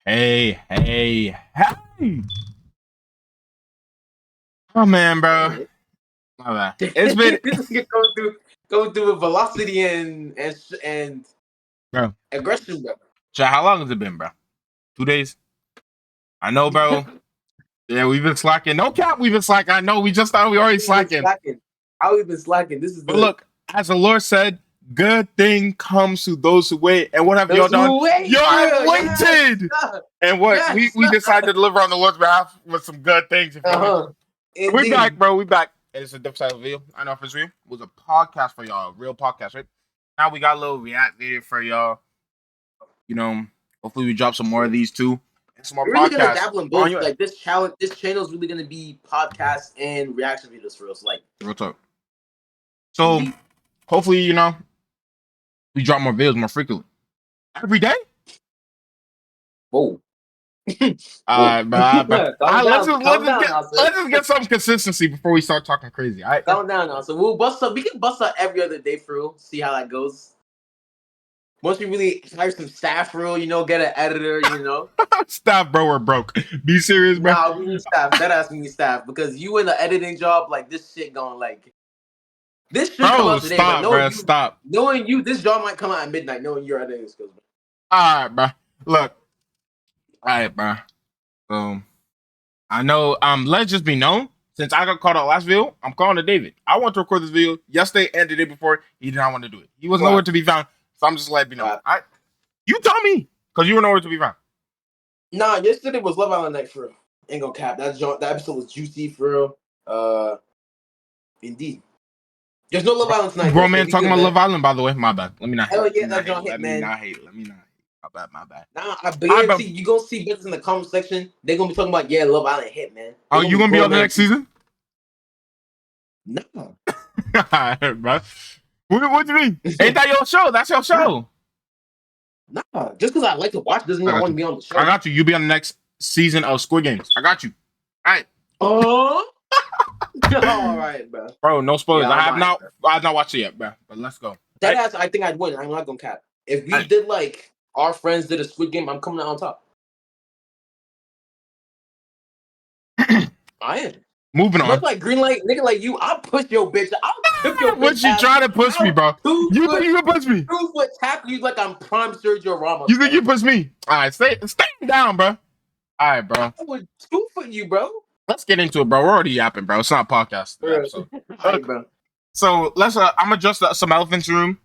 Hey. Oh man, bro. My bad. It's been going through with velocity and bro. aggression, bro. Chad, how long has it been, bro? 2 days? I know, bro. Yeah, we've been slacking. No cap, we've been slacking. I know we just thought we already slacking. How we been slacking? This is But look, as the Lord said, good thing comes to those who wait. And what have y'all done? Y'all waited. Yes. And what we decided to deliver on the Lord's behalf with some good things. We back, bro. We back. It's a different type of video. I know if it's real. It was a podcast for y'all, real podcast, right? Now we got a little react video for y'all. You know, hopefully we drop some more of these too. And some more really podcasts. Gonna dabble in both. Like this channel is really gonna be podcasts and reaction videos for us. Like real talk. So hopefully, you know, we drop more videos more frequently. Every day? Whoa. Let's just get some consistency before we start talking crazy. All right? Calm down now. So we'll bust up. We can bust up every other day for real. See how that goes. Once we really hire some staff for real, you know, get an editor, you know. Staff, bro, we're broke. Be serious, bro. Nah, we need staff. That ass me staff because you in the editing job, like this shit going like. This should come out today, stop, bro. Stop. Knowing you, this job might come out at midnight. Knowing your editing skills, bro. All right, bro. Look. All right, bro. I know. Let's just be known. Since I got called out last video, I'm calling to David. I want to record this video yesterday and the day before. He did not want to do it. He was nowhere to be found. So I'm just letting you know. All right. You tell me, because you were nowhere to be found. Nah, yesterday was Love Island night for real. Ain't gonna cap. That episode was juicy for real. Indeed. There's no Love Island tonight. Bro, man, talking about Love Island, by the way. My bad. Let me not hate. Hell yeah, that John hit, man. Let me not hate. My bad. Nah, I bet you gonna see bitches in the comment section. They're gonna be talking about Love Island hit, man. Oh, you gonna be on the next season? No. Alright, bro. What do you mean? Ain't that your show? That's your show. Nah, just because I like to watch doesn't mean I want to be on the show. I got you. You be on the next season of Squid Games. I got you. All right. Oh. All right, bro. Bro, no spoilers. I have not watched it yet, bro. But let's go. That ass, I think I'd win. I'm not gonna cap. If we did like our friends did a Squid Game, I'm coming out on top. I am. Moving on. Look like green light, nigga like you. I'll push your bitch. I'll tip your bitch. What you trying to push me, bro? You think you can push me? 2 foot tackle you like I'm prime Sergio Ramos. You think you push me? All right, stay down, bro. All right, bro. I would 2 foot you, bro. Let's get into it, bro. We're already yapping, bro. It's not a podcast. So, right, bro. So let's. I'm adjust some elephants room.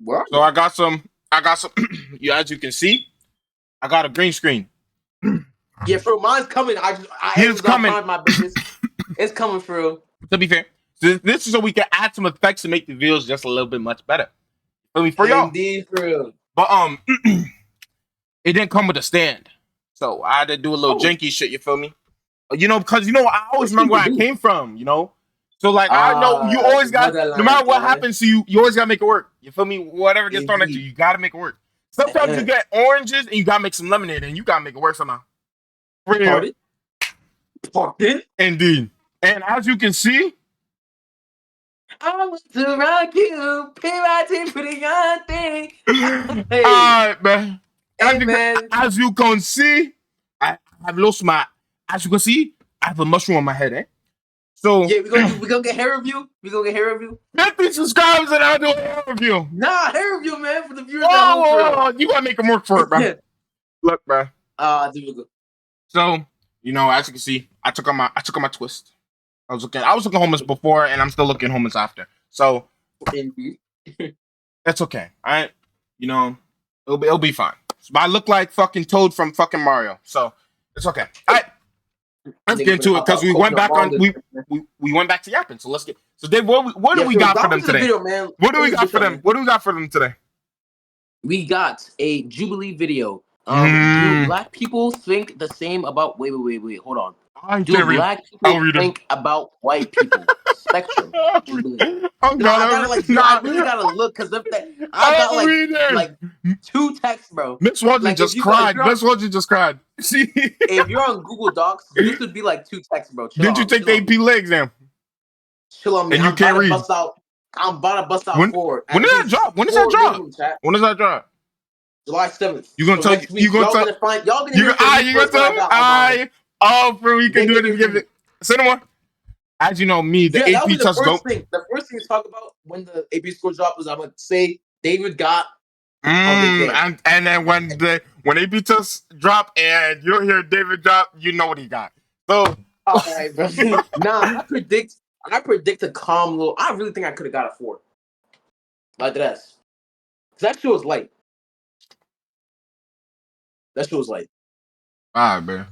So I got some. You as you can see, I got a green screen. Yeah, for mine's coming. It's coming. My business. It's coming through. To be fair, this is so we can add some effects to make the videos just a little bit much better. For y'all. Indeed, for real. But it didn't come with a stand, so I had to do a little janky shit. You feel me? You know, because I always remember where I came from. You know, so like I know you always got. No matter what happens to you, you always gotta make it work. You feel me? Whatever gets thrown at you, you gotta make it work. Sometimes you get oranges and you gotta make some lemonade, and you gotta make it work somehow. Pardon? Indeed. And as you can see, I want to rock you, P.I.T. pretty young thing. Hey. All right, man. As you can see, I have lost my. As you can see, I have a mushroom on my head, eh? So yeah, we gonna get hair review. 50 subscribers and I'll do a hair review. Nah, hair review, man, for the viewers. You gotta make them work for it, bro. Look, bro. So, you know, as you can see, I took on my twist. I was looking homeless before, and I'm still looking homeless after. So, that's okay. All right, you know, it'll be fine. But I look like fucking Toad from fucking Mario, so it's okay. All right, let's get into it because we went back we went back to yapping. So let's get. So Dave, what do we got for them today? What do we got for them? What do we got for them today? We got a Jubilee video. Do black people think the same about? Wait. Hold on. Do black people think about white people? Spectrum. I really gotta look because I got like 2 texts, bro. Miss Waldron just cried. Miss Waldron just cried. See, if you're on Google Docs, this would be like 2 texts, bro. Did you take the AP leg exam? Chill on me. And you can't read. I'm about to bust out forward. When does that drop? When does that drop? July 7th. You gonna so tell? next week, You gonna tell? y'all gonna hear from me You gonna first what I tell? got on mine. For we can do it again. Say no more. As you know, me, the yeah, AP test go. The first thing to talk about when the AP score drop was I'm gonna say David got and then when AP test drop and you don't hear David drop, you know what he got. So all right, bro. Nah, I predict a calm little. I really think I could have got a 4. Like that. That shit was light. That shit was light. All right, bro.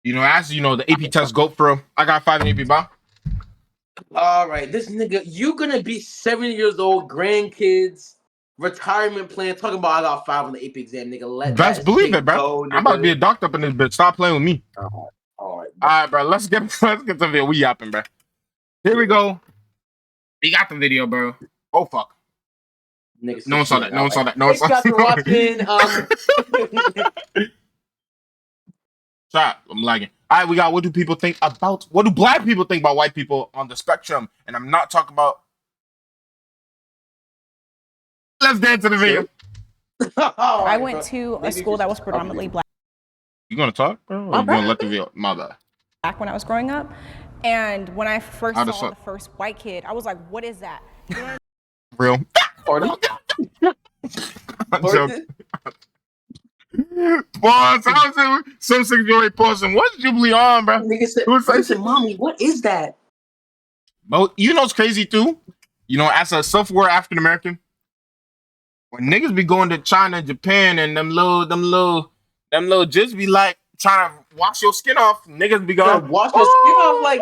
You know, as you know, the AP test go for him. I got 5 in AP, bro. All right, this nigga, you gonna be 70 years old, grandkids, retirement plan. Talking about I got 5 on the AP exam, nigga. Let Best that believe shit it, bro. go, nigga. I'm about to be a doctor up in this bitch. Stop playing with me. All right, bro. Let's get to the we yapping, bro. Here we go. We got the video, bro. Oh fuck. Niggas No one saw that. No one saw that. No one saw that. Thanks guys for watching. Stop. I'm lagging. All right, we got what do people think about what do black people think about white people on the spectrum? And I'm not talking about. Let's dance to the video. I went to a school that was predominantly black. You gonna talk, bro? Or you gonna let the video? My bad. Back when I was growing up, and when I first saw the first white kid, I was like, "What is that?" Real. I'm joking. Pause. I was in some 6-year-old pausing. What's Jubilee on, bro? Nigga said, "Mommy, what is that?" Well, you know it's crazy too. You know, as a self-aware African American, when niggas be going to China, Japan, and them little just be like trying to wash your skin off. Niggas be going wash your skin off like.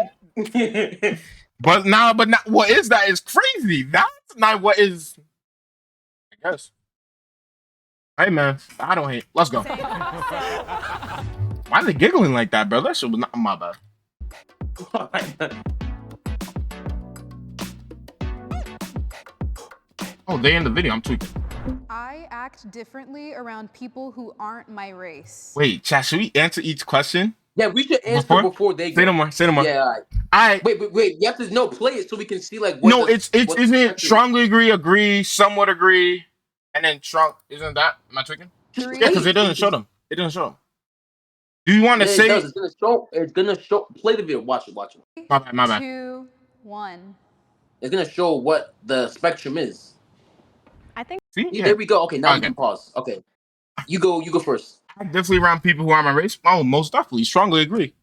but now, what is that? Is crazy. That's not what is. I guess. Hey man, I don't hate. Let's go. Why are they giggling like that, bro? That shit was not my bad. Oh, they in the video. I'm tweaking. I act differently around people who aren't my race. Wait, chat, should we answer each question? Yeah, we should answer before they go. Say no more. Yeah, all right. Wait. You have to play it so we can see like. What isn't it strongly agree, somewhat agree, and then strong? Isn't that? Am I tweaking? Yeah, because it doesn't show them. It doesn't show them. Do you want to say? It's gonna show. Play the video. Watch it. My bad. 2, 1. It's gonna show what the spectrum is. I think. See? Yeah. There we go. Okay, now we can pause. Okay, you go first. I'm definitely around people who are my race. Oh, most definitely, strongly agree.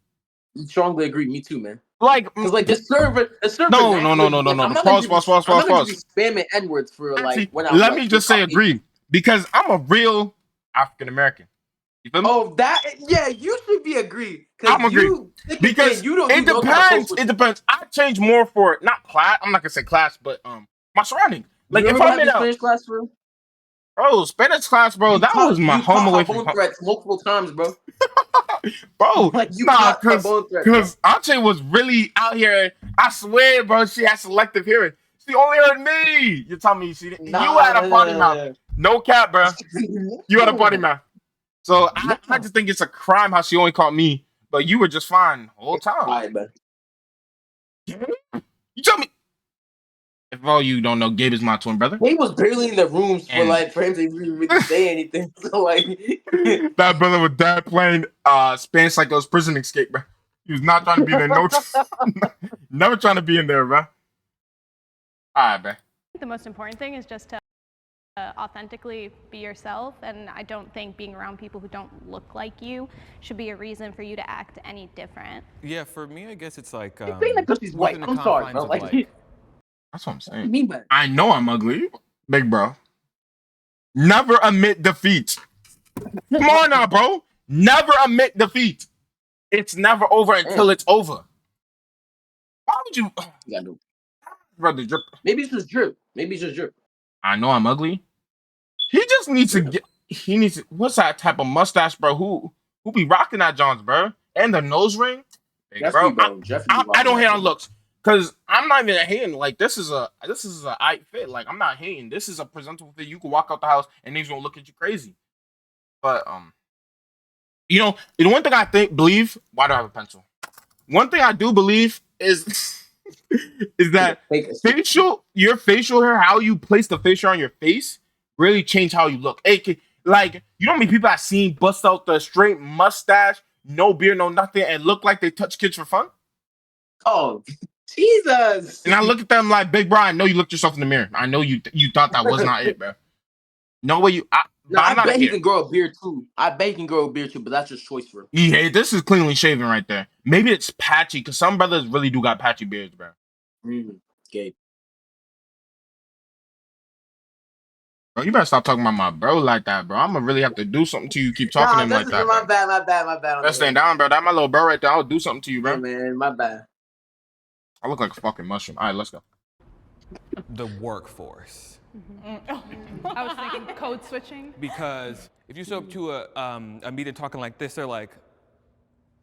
Strongly agree. Me too, man. Because the server. No. Pause. I'm not be spamming N-words for like when I'm. Let me just say agree because I'm a real African American. You feel me? Oh, yeah, you should be agree. I'm agree because it depends. It depends. I change more for not class. I'm not gonna say class, but my surrounding. Like if I'm in Spanish class, bro. Bro, Spanish class, bro. That was my home away from threats multiple times, bro. Bro, because Ache was really out here. I swear, bro, she had selective hearing. She only heard me. You tell me she didn't. You had a potty mouth. No cap, bro. You had a potty mouth. So I just think it's a crime how she only called me, but you were just fine the whole time. All right, man. You tell me. If all you don't know, Gabe is my twin brother. He was barely in the rooms for him to really say anything. So like that brother with dad playing Spanish like it was Prison Escape, bro. He was not trying to be there. Never trying to be in there, bro. All right, bro. The most important thing is just to authentically be yourself, and I don't think being around people who don't look like you should be a reason for you to act any different. Yeah, for me, I guess it's like. Because she's white. I'm sorry, bro. That's what I'm saying. I know I'm ugly, big bro. Never admit defeat. Come on now, bro. Never admit defeat. It's never over until it's over. Why would you? Brother, drip. Maybe it's just drip. I know I'm ugly. He just needs to get. He needs. What's that type of mustache, bro? Who be rocking that Johns, bro? And the nose ring, bro. I don't hate on looks. Cause I'm not even hating. Like this is a I fit. Like I'm not hating. This is a presentable fit. You can walk out the house and niggas gonna look at you crazy. But you know, the one thing I believe. Why do I have a pencil? One thing I do believe is that your facial hair, how you place the facial on your face, really change how you look. Like, you know how many people I've seen bust out the straight mustache, no beard, no nothing, and look like they touch kids for fun? Oh, Jesus. And I look at them like, big bro, I know you looked yourself in the mirror. I know you thought that was not it, bro. No way you... I bet he can grow a beard too. I bet he can grow a beard too, but that's just choice for him. Yeah, this is cleanly shaven right there. Maybe it's patchy, because some brothers really do got patchy beards, bro. Okay. Bro, you better stop talking about my bro like that, bro. I'm gonna really have to do something to you. Keep talking to him like that. My bad. Let's stand down, bro. That's my little bro right there. I'll do something to you, bro. Hey, man, my bad. I look like a fucking mushroom. All right, let's go. The workforce. I was thinking code switching. Because if you show up to a meeting talking like this, they're like,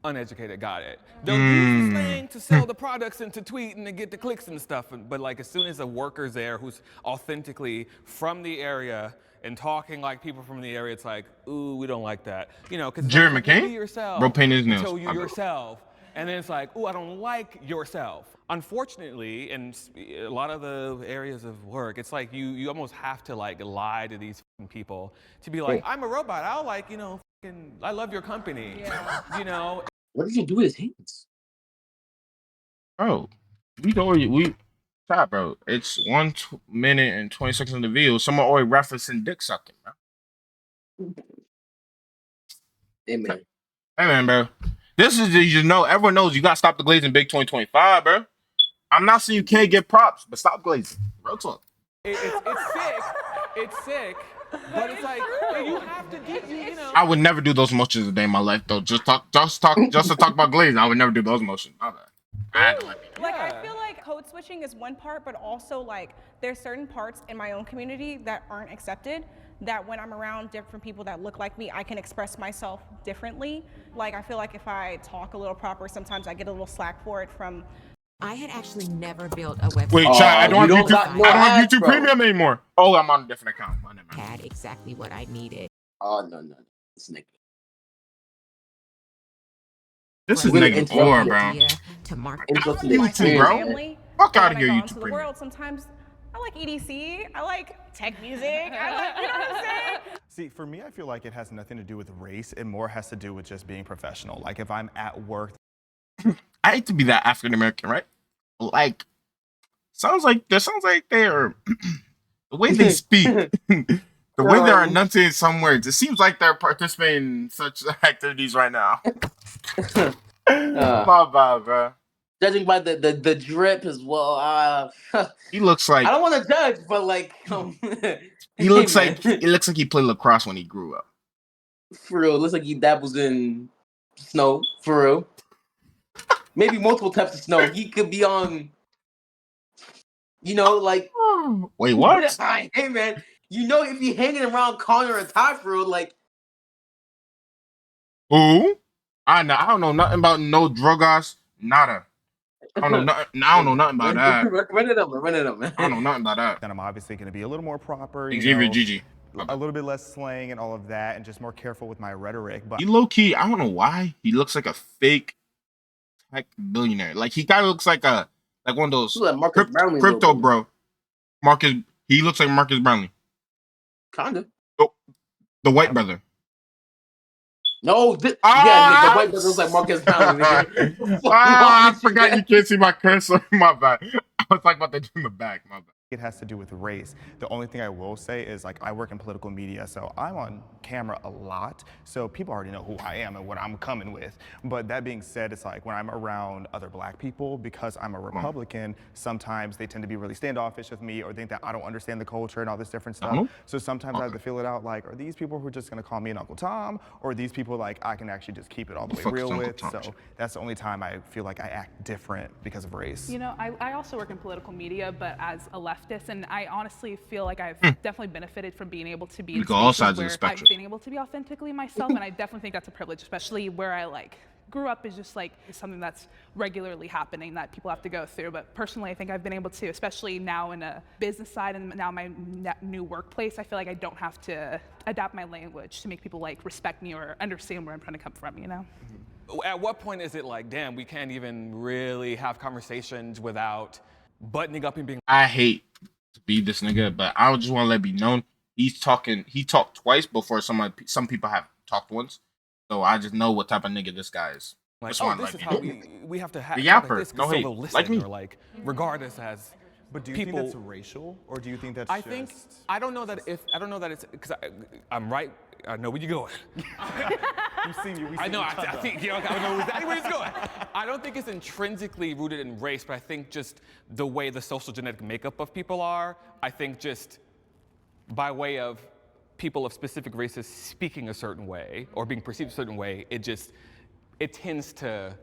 uneducated, got it. They'll use the slang to sell the products and to tweet and to get the clicks and stuff. But like as soon as a worker's there who's authentically from the area and talking like people from the area, it's like, ooh, we don't like that. You know, because Jerry McCain? Yourself, bro, paint his nails. Until you yourself. And then it's like, ooh, I don't like yourself. Unfortunately, in a lot of the areas of work, it's like you almost have to like lie to these people to be like, I'm a robot. I'll like, you know, I love your company. Yeah. You know. What did you do with his hands? Bro, stop, bro. It's 1 minute and 20 seconds in the video. Someone already referencing dick sucking, bro. Hey, man. Hey, man, bro. This is, you know, everyone knows you got to stop the glazing big 2025, bro. I'm not saying you can't get props, but stop glazing. Real talk. It's sick. It's sick. But it's like, you have to do, you know. I would never do those motions a day in my life, though. Just to talk about glazing. I would never do those motions. My bad. I feel like code switching is one part, but also like there's certain parts in my own community that aren't accepted, that when I'm around different people that look like me, I can express myself differently. Like I feel like if I talk a little proper, sometimes I get a little slack for it from... I had actually never built a website. Wait, chat, I don't have YouTube Premium anymore. Oh, I'm on a different account. Had exactly what I needed. Oh, no. It's negative. This is negative 4, bro. To market YouTube, bro. Fuck out of here, YouTube Premium. World, sometimes I like EDC, I like tech music, I like, you know what I'm saying? See, for me, I feel like it has nothing to do with race. It more has to do with just being professional. Like if I'm at work. I hate to be that African American, right? Like, sounds like they're the way they speak, the way they're enunciating some words. It seems like they're participating in such activities right now. My bad, bro. Judging by the drip as well, he looks like... I don't want to judge, but like, he looks like he played lacrosse when he grew up. For real, looks like he dabbles in snow. For real. Maybe multiple types of snow. He could be on, you know, like... Wait, what? Hey, man. You know, if you're hanging around Connor and Todd, for real, like... Who? I don't know nothing about no drug-ass. Nada. I don't know nothing about that. Run it up, man. I don't know nothing about that. Then I'm obviously going to be a little more proper. Gigi. A little bit less slang and all of that, and just more careful with my rhetoric. But he low-key, I don't know why, he looks like a fake tech billionaire. Like he kind of looks like one of those crypto bro. Marcus, he looks like Marcus Brownlee. Kinda. Oh, the white brother. No, the white brother looks like Marcus Brownlee. I forgot you can't see my cursor. My bad. I was talking about that in the back. My bad. It has to do with race. The only thing I will say is like I work in political media, so I'm on camera a lot. So people already know who I am and what I'm coming with. But that being said, it's like when I'm around other black people, because I'm a Republican, sometimes they tend to be really standoffish with me or think that I don't understand the culture and all this different stuff. So sometimes I have to feel it out like, are these people who are just gonna call me an Uncle Tom? Or are these people like I can actually just keep it all the way real with? So that's the only time I feel like I act different because of race. You know, I also work in political media, but as a leftist, and I honestly feel like I've definitely benefited from being able to be in all sides where of the spectrum. I've been able to be authentically myself, and I definitely think that's a privilege, especially where I like grew up is just like something that's regularly happening that people have to go through. But personally, I think I've been able to, especially now in a business side and now my new workplace, I feel like I don't have to adapt my language to make people like respect me or understand where I'm trying to come from, you know? At what point is it like, damn, we can't even really have conversations without buttoning up and being... I hate to be this nigga, but I just want to let it be known, He talked twice before some people have talked once. So I just know what type of nigga this guy is. Like, This this is how we have to have the like yapper. this, No so hate. they'll listen, Like me. or like regardless as. But do you people, think that's racial, or do you think that's? I don't know that it's because I'm right. I know where you're going. We've seen you. I know. I think I know exactly where it's going. I don't think it's intrinsically rooted in race, but I think just the way the social genetic makeup of people are. I think just by way of people of specific races speaking a certain way or being perceived a certain way, it tends to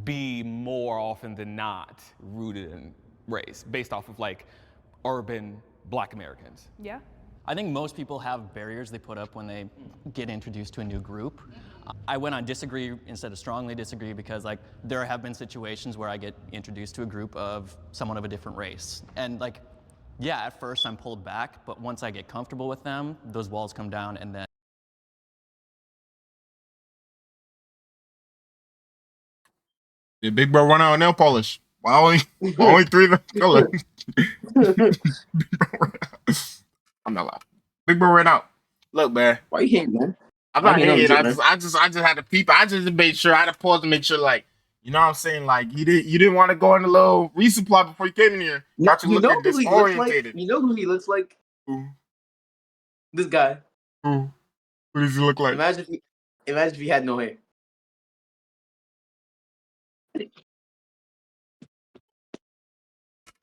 be more often than not rooted in race, based off of like urban Black Americans. Yeah. I think most people have barriers they put up when they get introduced to a new group. I went on disagree instead of strongly disagree because like there have been situations where I get introduced to a group of someone of a different race. And like, yeah, at first I'm pulled back, but once I get comfortable with them, those walls come down and then. Did Big Bro run out of nail polish? Why only 3 of the color? I'm not laughing. Big Bro ran out. Look, man. Why you hating, man? I'm not hating. I just had to peep. I just made sure. I had to pause to make sure, like, you know what I'm saying? Like, you didn't want to go in a little resupply before you came in here. Got you looking disorientated. You know who he looks like? Who? This guy. Who? Who does he look like? Imagine if he had no hair.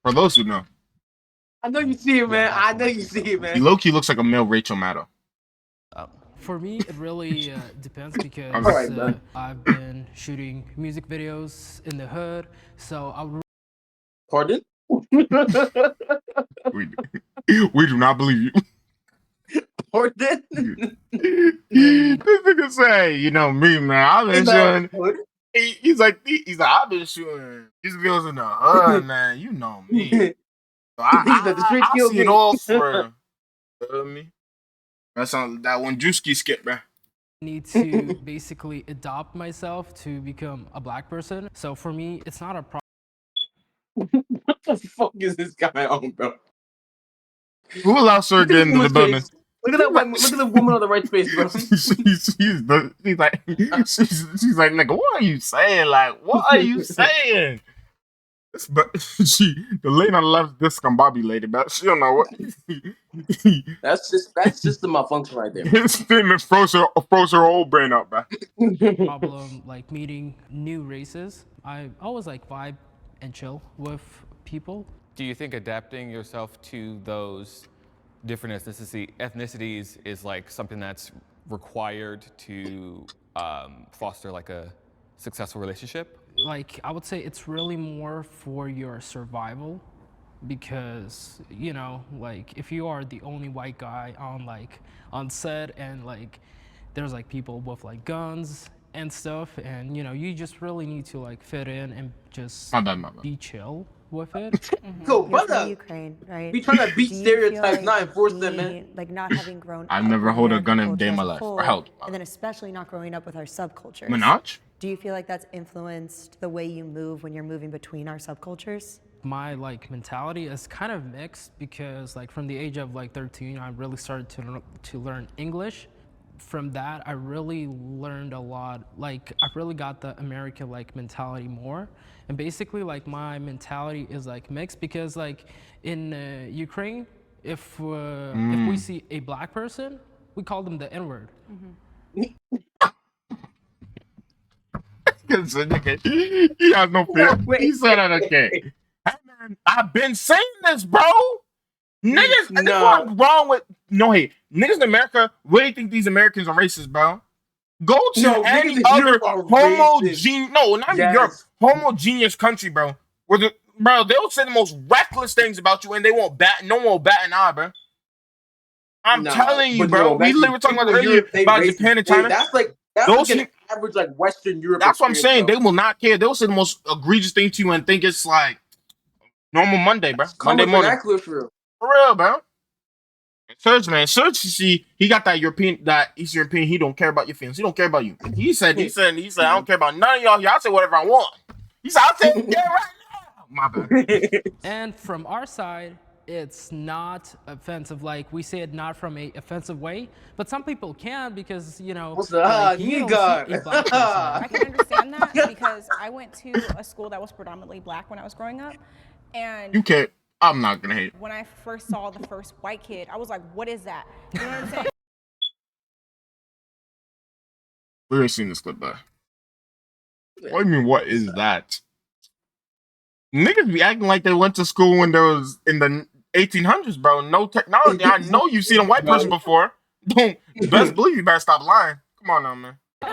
For those who know. I know you see it, man. I know you see it, man. He low-key looks like a male Rachel Maddow. For me, it really depends because I've been shooting music videos in the hood, so I would. Pardon? We do not believe you. Pardon? This nigga say, you know me, man. I've been shooting. He's like, I've been shooting these videos in the hood, man. You know me. So I see it all for me. That's on that one Drewski skip, man. Need to basically adopt myself to become a Black person. So for me, it's not a problem. What the fuck is this guy on, bro? Who allows her to get into the building? Look at that woman. Look at the woman on the right space, bro. she's like, nigga, what are you saying? Like, what are you saying? But the lady on the left is discombobby lady, but she don't know what. that's just the malfunction right there. It's thing froze her whole brain up, man. Problem like meeting new races. I always like vibe and chill with people. Do you think adapting yourself to those different ethnicities is like something that's required to foster like a successful relationship? Like, I would say it's really more for your survival because, you know, like if you are the only white guy on set and like there's like people with like guns and stuff and, you know, you just really need to like fit in and just be chill with it. Go, brother. Ukraine, right? We trying to beat stereotypes, not enforce them, man. Like not having grown up. I've never held a gun in a day in my life. Or held. And then especially not growing up with our subcultures. Minaj? Do you feel like that's influenced the way you move when you're moving between our subcultures? My like mentality is kind of mixed because like from the age of like 13, I really started to learn English. From that, I really learned a lot. Like I really got the American like mentality more. And basically like my mentality is like mixed because like in Ukraine, if we see a Black person, we call them the N-word. He has no fear. He said that okay. Hey man, I've been saying this, bro. Niggas, what's wrong with hate? Niggas in America really think these Americans are racist, bro. Go to any other homogeneous country, bro. Bro, they'll say the most reckless things about you and they won't no one will bat an eye, bro. I'm telling you, bro. We were talking about earlier about Japan and China. That's like an average like Western Europe. That's what I'm saying. Bro. They will not care. They'll say the most egregious thing to you and think it's like normal Monday, bro. Monday morning. For real, bro. Serge, man. Serge, you see, he got that East European. He don't care about your feelings. He don't care about you. He said, I don't care about none of y'all here. I'll say whatever I want. He said, I'll take it right now. My bad. And from our side, it's not offensive. Like, we say it not from a offensive way, but some people can because, you know, like, you don't see a black person. I can understand that because I went to a school that was predominantly black when I was growing up. And you can't. I'm not gonna hate. when I first saw the first white kid, I was like, what is that? You know what I'm saying? We ain't seen this clip, though. What do you mean, what is that? Niggas be acting like they went to school when there was in the 1800s, bro. No technology. I know you've seen a white person before. Don't best believe you better stop lying. Come on now, man. So,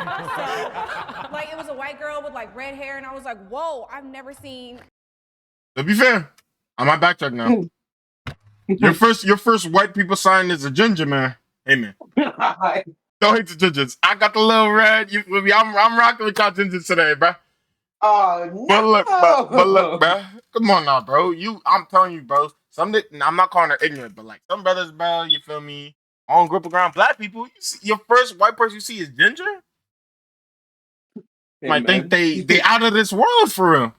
like, it was a white girl with like red hair, and I was like, whoa, I've never seen. To be fair, I might backtrack now. Your first white people sign is a ginger, man. Hey, man. Don't hate the gingers. I got the little red. You feel me? I'm rocking with y'all gingers today, bro. Oh no! But look, bro. Come on now, bro. I'm telling you, bro. I'm not calling her ignorant, but like some brothers, bro. You feel me? On grip around black people. Your first white person you see is ginger. Hey, might think they out of this world for real.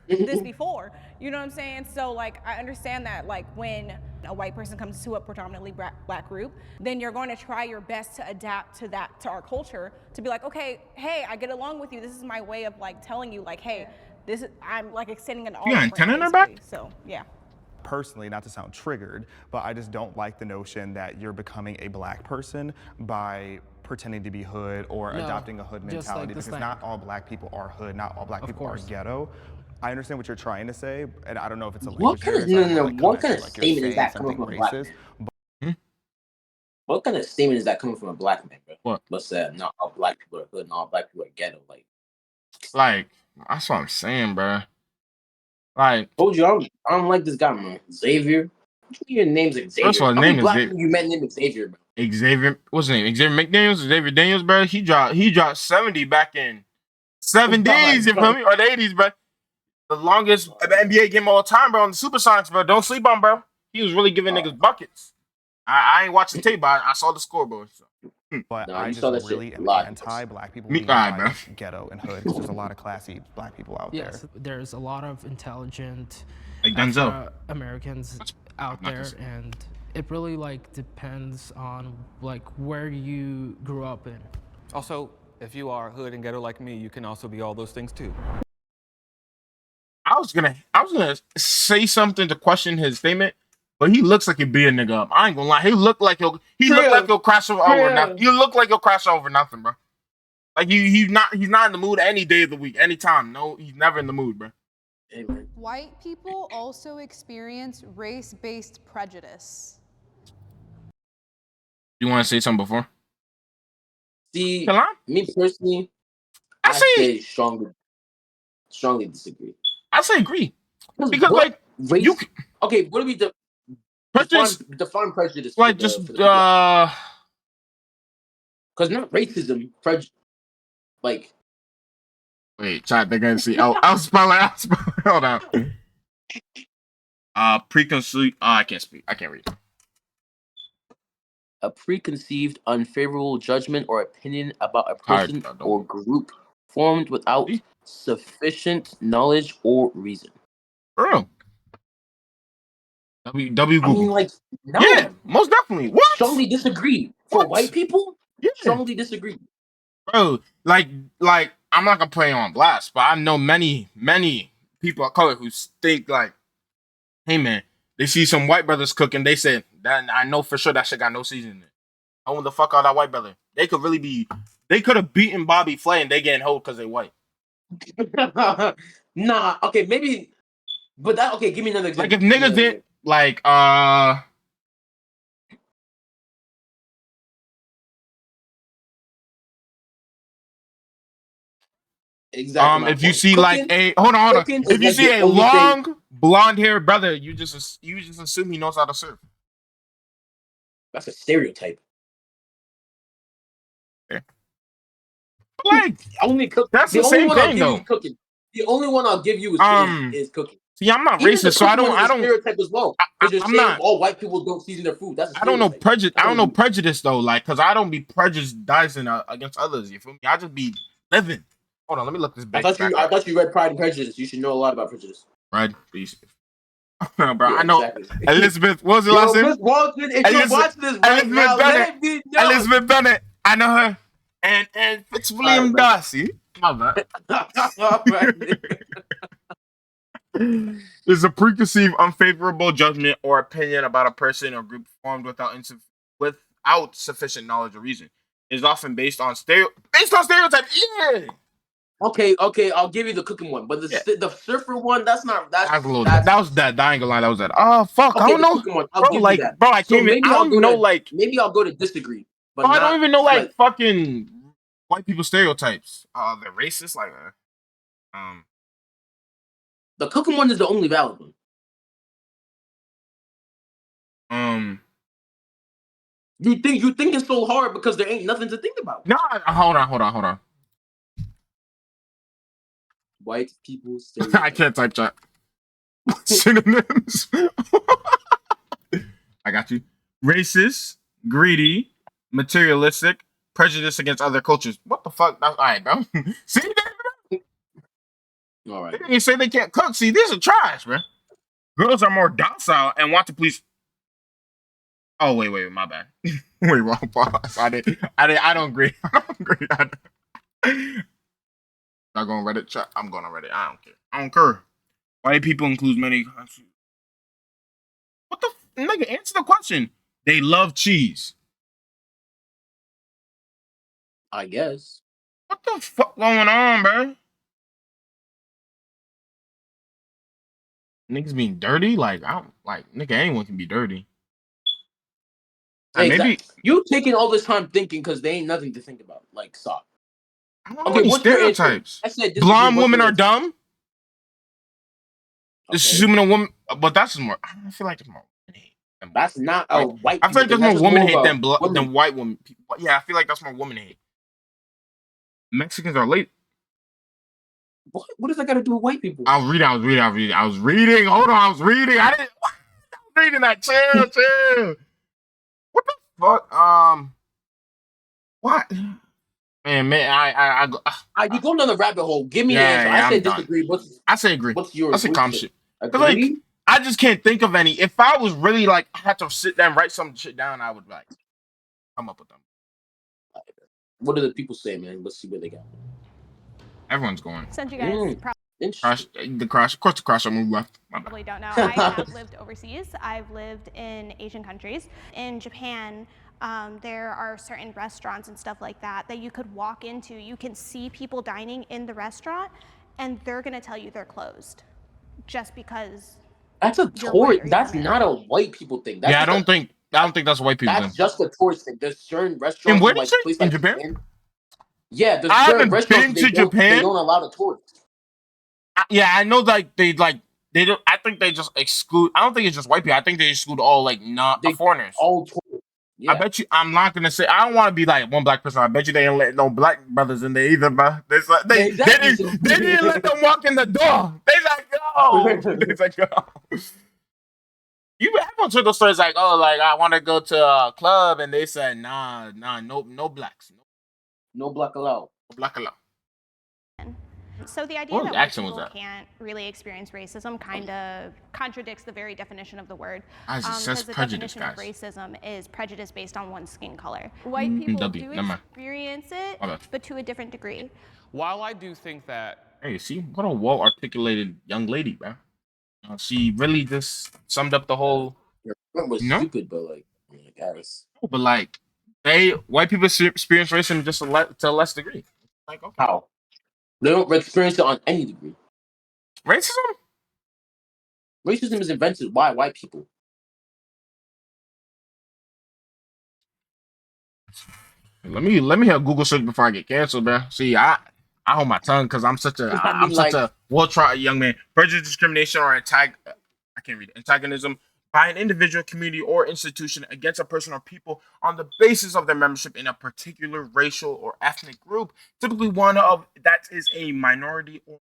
This before, you know what I'm saying? So like, I understand that like when a white person comes to a predominantly black group, then you're going to try your best to adapt to our culture, to be like, okay, hey, I get along with you. This is my way of like telling you like, hey, I'm like extending an olive branch. antenna in her back? So yeah. Personally, not to sound triggered, but I just don't like the notion that you're becoming a black person by pretending to be hood or adopting a hood mentality, because not all black people are hood, not all black people are ghetto. I understand what you're trying to say, and I don't know if it's a what kind of what kind of statement is that coming from a black man? What kind of statement is that coming from a black man, bro? What? What's that? Not all black people are hood, and all black people are ghetto. Like that's what I'm saying, bro. Like, told you, I don't like this guy, man. Xavier. Your name's Xavier. First of all, How many name black is people you met named Xavier, bro? Xavier. What's his name? Xavier McDaniels. Xavier Daniels, bro. He dropped 70 back in 70s. You feel me? Or the 80s, bro. The longest NBA game of all time, bro. On the Supersonics, bro. Don't sleep on, bro. He was really giving niggas buckets. I ain't watched the tape, but I saw the scoreboard. So. But I just really am anti-black people being ghetto and hood, because there's a lot of classy black people out there. Yes, there's a lot of intelligent Americans out there, and it really like depends on like where you grew up in. Also, if you are hood and ghetto like me, you can also be all those things too. I was gonna say something to question his statement, but he looks like he'd be a nigga up. I ain't gonna lie. He looked like he'll crash over nothing. You look like he'll crash over nothing, bro. Like he's not in the mood any day of the week, anytime. No, he's never in the mood, bro. White people also experience race-based prejudice. You want to say something before? See, me personally, I say strongly disagree. I say agree. Because like race, okay, what do we define prejudice? Like just because not racism, prejudice. Like, wait, chat. They're gonna see. I'll spell it. Hold on. Preconceived. I can't speak. I can't read. A preconceived, unfavorable judgment or opinion about a person or group formed without sufficient knowledge or reason. Bro. W Google. I mean, like, no. Yeah, most definitely. What? Strongly disagree. For white people, strongly disagree. Bro, like, I'm not gonna play on blast, but I know many people of color who think like, hey man, they see some white brothers cooking, they said that I know for sure that shit got no seasoning in it. I want the fuck out of that white brother. They could have beaten Bobby Flay and they getting hold because they white. Nah, okay, maybe, but that give me another example. Like if niggas did like exactly. If you see like a hold on. If you see a long blonde haired brother, you just assume he knows how to surf. That's a stereotype. Yeah. Like only cook. That's the same thing though. Cooking. The only one I'll give you is cooking. See, I'm not racist, so I don't. Stereotype as well. Because you're saying all white people don't season their food. That's I don't know prejudice. I don't know prejudice though, like, cause I don't be prejudicing against others. You feel me? I just be living. Hold on, let me look this back. I thought you read Pride and Prejudice. You should know a lot about prejudice. Right, please. Bro, Yeah, I know exactly. Elizabeth. What was the last name? Miss Walton, if you're watching this right now, let me know. Elizabeth Bennett. I know her. And Fitzwilliam Darcy. My bad. Is a preconceived, unfavorable judgment or opinion about a person or group formed without sufficient knowledge or reason. It is often based on stereotypes. Yeah. Okay, I'll give you the cooking one, but the surfer one, that's not. That was dead. I ain't gonna lie, that was dead. Oh fuck, okay, I don't know, cooking one, I'll bro. give Like, you that. bro, I So can't even. I don't even know. Like, maybe I'll go to disagree, but bro, I don't even know like like fucking white people stereotypes. They're racist. Like, the cooking one is the only valid one. You thinking so hard because there ain't nothing to think about. No, hold on. White people stereotypes. I can't type chat. Synonyms. I got you. Racist, greedy, materialistic, prejudice against other cultures. What the fuck? All right, bro. See, all right. You say they can't cook. See, these are trash, man. Girls are more docile and want to please. Oh wait, my bad. Wait, wrong pause. I don't agree. I don't agree. Not going Reddit chat. I'm going on Reddit. I don't care. I don't care. White people includes many. What the nigga? Answer the question. They love cheese. I guess. What the fuck going on, bro? Niggas being dirty? Like, nigga, anyone can be dirty. Exactly. Maybe you taking all this time thinking because they ain't nothing to think about. Like, stop. Okay, what's stereotypes? I said blonde women are dumb. Okay. Assuming a woman, but that's more. I feel like it's more. That's not a white. I feel like there's more woman hate than white women. Yeah, I feel like that's more woman hate. Mexicans are late. What does that got to do with white people? I was reading. Hold on, I was reading. I was reading that. Chill. What the fuck? What? Man, you go down the rabbit hole. Give me an answer. I say disagree. I say agree. What's yours? I say calm shit. Agree? Like, I just can't think of any. If I was really like, I had to sit there and write some shit down, I would like come up with them. What do the people say, man? Let's see where they go. Everyone's going. Send you guys. The crash. Of course, the crash. I'm left. Probably don't know. I have lived overseas. I've lived in Asian countries. In Japan, there are certain restaurants and stuff like that you could walk into. You can see people dining in the restaurant, and they're gonna tell you they're closed, just because. That's a tourist. That's not a white people thing. That's I don't think that's a white people thing. That's just a tourist thing. There's certain restaurants in where like places in Japan. Yeah, there's I certain haven't been to Japan. They don't allow the tourists. I know that they don't. I think they just exclude. I don't think it's just white people. I think they exclude all like foreigners. All tourists. Yeah. I bet you. I'm not gonna say. I don't want to be like one black person. I bet you they didn't let no black brothers in there either, bro. They didn't let them walk in the door. They like go. They like go. Everyone told those stories like, oh, like I want to go to a club, and they said, nah, no blacks, no black allowed. No black allowed. So the idea that white people can't really experience racism kind of contradicts the very definition of the word. Because the definition of racism is prejudice based on one's skin color. White people do experience it, but to a different degree. While I do think that... Hey, see? What a well-articulated young lady, bro. She really just summed up the whole... It was stupid, but like, guys. But like, white people experience racism just to a less degree. Like, okay. How? They don't experience it on any degree. Racism? Racism is invented by white people. Let me have Google search before I get canceled, man. See, I hold my tongue because I'm such a well-tried young man. Prejudice, discrimination, or antagonism by an individual, community, or institution against a person or people on the basis of their membership in a particular racial or ethnic group, typically one of that is a minority or.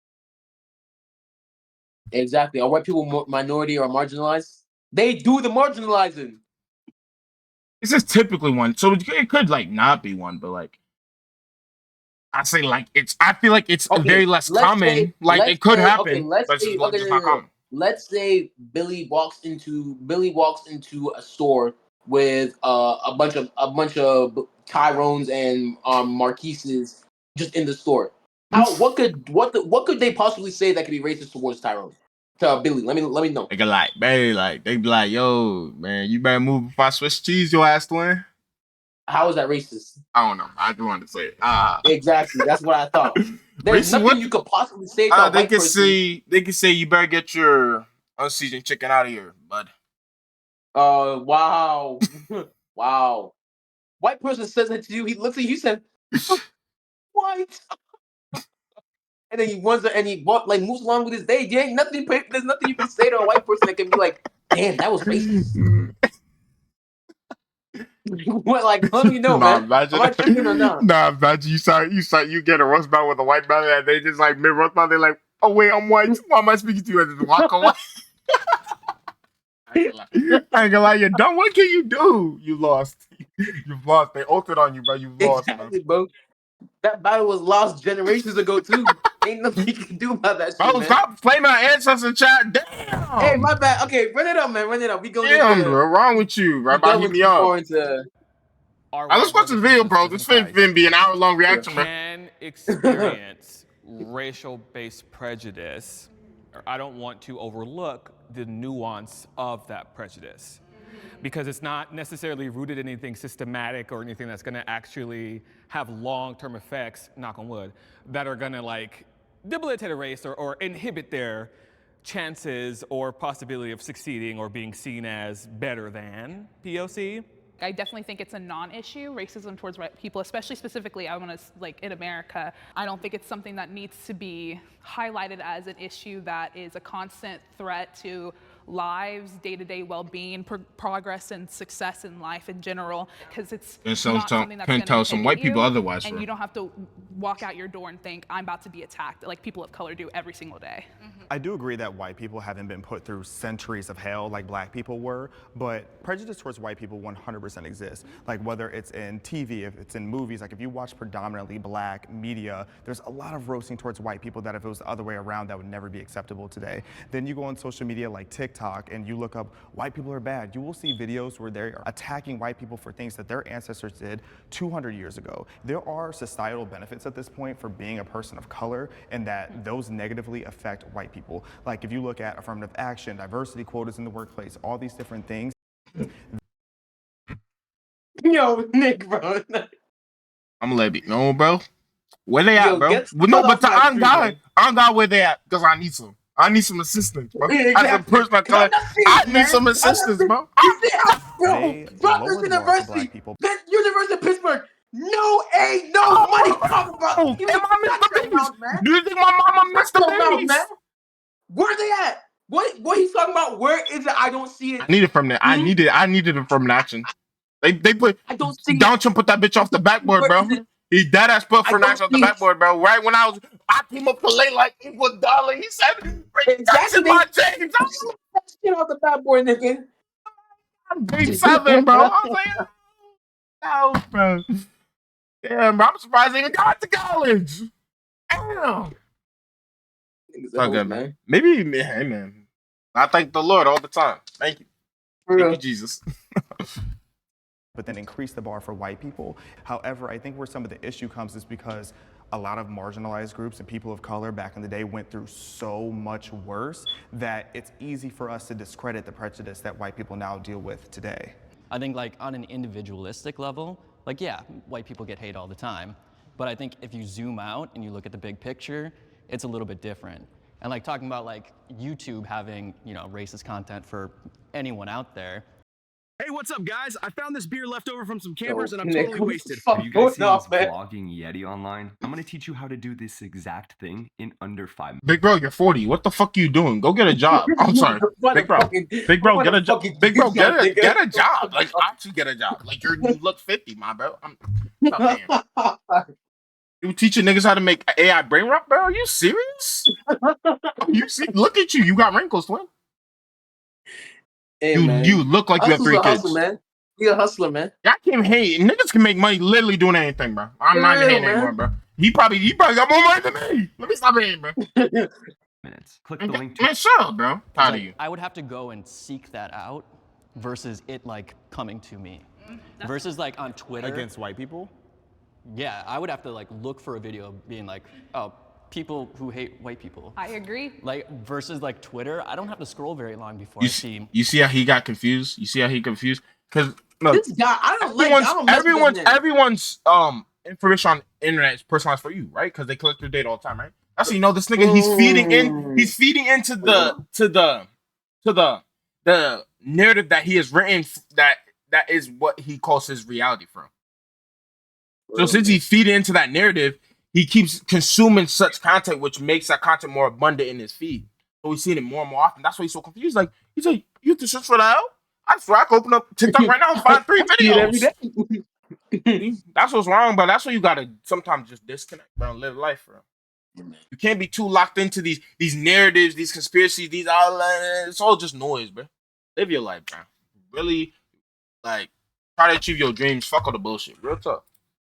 Exactly. Are white people minority or marginalized? They do the marginalizing. This is typically one, so it could like not be one, but like I say, like I feel like it's very less common. Like it could happen, but it's just not common. let's say Billy walks into a store with a bunch of Tyrones and Marquises just in the store. What could they possibly say that could be racist towards Tyrone? To Billy, let me know. They be like, yo, man, you better move before I switch cheese your ass, twin. How is that racist? I don't know. I just wanted to say it. Exactly. That's what I thought. There's nothing you could possibly say to a white person. They can say you better get your unseasoned chicken out of here, bud. Wow. Wow. White person says that to you. He looks at you. Said, "What?" And then he runs and he moves along with his day. There's nothing you can say to a white person that can be like, "Damn, that was racist." What? Like, let me know, man. Am I tripping or not? Nah, imagine you get a roast battle with a white man and they just like mid roast battle. They're like, "Oh wait, I'm white. Why am I speaking to you?" And just walk away. I ain't gonna lie, you're dumb. What can you do? You lost. You've lost. They ulted on you, bro. You've lost, bro. That battle was lost generations ago too. Ain't nothing you can do about that shit, bro, man. stop playing my ancestors chat. Damn. Hey, my bad. Okay, run it up, man. Run it up. We go. Damn, bro. Wrong with you? Right about hit me up. Let's watch the video, bro. This finna be an hour-long reaction, bro. Can experience racial-based prejudice. I don't want to overlook the nuance of that prejudice, because it's not necessarily rooted in anything systematic or anything that's going to actually have long-term effects, knock on wood, that are going to like debilitate a race or inhibit their chances or possibility of succeeding or being seen as better than POC. I definitely think it's a non-issue, racism towards white people, especially specifically, I want to, like, in America. I don't think it's something that needs to be highlighted as an issue that is a constant threat to lives, day-to-day well-being, progress and success in life in general, because it's not something that's going to tell some white people otherwise, and you don't have to walk out your door and think, I'm about to be attacked, like people of color do every single day. I do agree that white people haven't been put through centuries of hell like black people were, but prejudice towards white people 100% exists. Like whether it's in TV, if it's in movies, like if you watch predominantly black media, there's a lot of roasting towards white people that if it was the other way around, that would never be acceptable today. Then you go on social media like TikTok and you look up white people are bad. You will see videos where they're attacking white people for things that their ancestors did 200 years ago. There are societal benefits at this point for being a person of color, and that those negatively affect white people. Like if you look at affirmative action, diversity quotas in the workplace, all these different things. Yo, Nick, bro. I'm gonna let it know, bro. Where they at, bro? No, but I'm God where they at, because I need some. I need some assistance, bro. Exactly. As a person of color, I need some assistance, bro. Rutgers University, University of Pittsburgh. No aid, no money. Talk about. Do you think my mama missed the babies? Where they at? What he's talking about? Where is it? I don't see it. I need it from there. I needed it from action. They put. I don't see Don't you put that bitch off the backboard, bro. He dead ass put for action off the backboard, bro. Right when I came up to late like equal dollar. He said, exactly my James. Get off the backboard, nigga. I'm grade 7, bro. I was like, no, bro. Damn, bro. I'm surprised they even got to college. Damn. It's good, man. Maybe, hey, man. I thank the Lord all the time. Thank you. Thank you, Jesus. But then increase the bar for white people. However, I think where some of the issue comes is because a lot of marginalized groups and people of color back in the day went through so much worse that it's easy for us to discredit the prejudice that white people now deal with today. I think like on an individualistic level, like yeah, white people get hate all the time. But I think if you zoom out and you look at the big picture, it's a little bit different. And like talking about like YouTube having, you know, racist content for anyone out there. Hey, what's up, guys? I found this beer left over from some campers and I'm Nick, totally wasted. Have you guys seen this vlogging Yeti online? I'm gonna teach you how to do this exact thing in under 5 minutes. Big bro, you're 40. What the fuck are you doing? Go get a job. I'm sorry. Big bro, get a job. Big bro, get a job. Like, actually get a job. Like, you look 50, my bro. You teaching niggas how to make AI brain rot, bro? Are you serious? Look at you. You got wrinkles, twin. Hey, you look like you have 3 kids. Hustle, man. You a hustler, man. I can't hate. Niggas can make money literally doing anything, bro. I'm not even hating anymore, bro. He probably got more money than me. Let me stop hating, bro. minutes. Click the link to Man, shut up, bro. Proud like, of you. I would have to go and seek that out versus it like coming to me. Versus like on Twitter. Against white people? Yeah, I would have to like look for a video being like, oh, people who hate white people. I agree. Like versus like Twitter, I don't have to scroll very long before You I see. You see how he got confused? You see how he confused? Because This guy, I don't like. I don't mess with this nigga. everyone's information on the internet is personalized for you, right? Because they collect your data all the time, right? That's how you know this nigga. He's feeding into the narrative that he has written that is what he calls his reality from. So since he feeds into that narrative, he keeps consuming such content, which makes that content more abundant in his feed. So we're seeing it more and more often. That's why he's so confused. Like, he's like, you have to search for that? I swear I can open up TikTok right now and find 3 videos. That's what's wrong, but that's why you gotta sometimes just disconnect, bro, and live life, bro. You can't be too locked into these narratives, these conspiracies, these all. It's all just noise, bro. Live your life, bro. Really, like, try to achieve your dreams. Fuck all the bullshit. Real talk.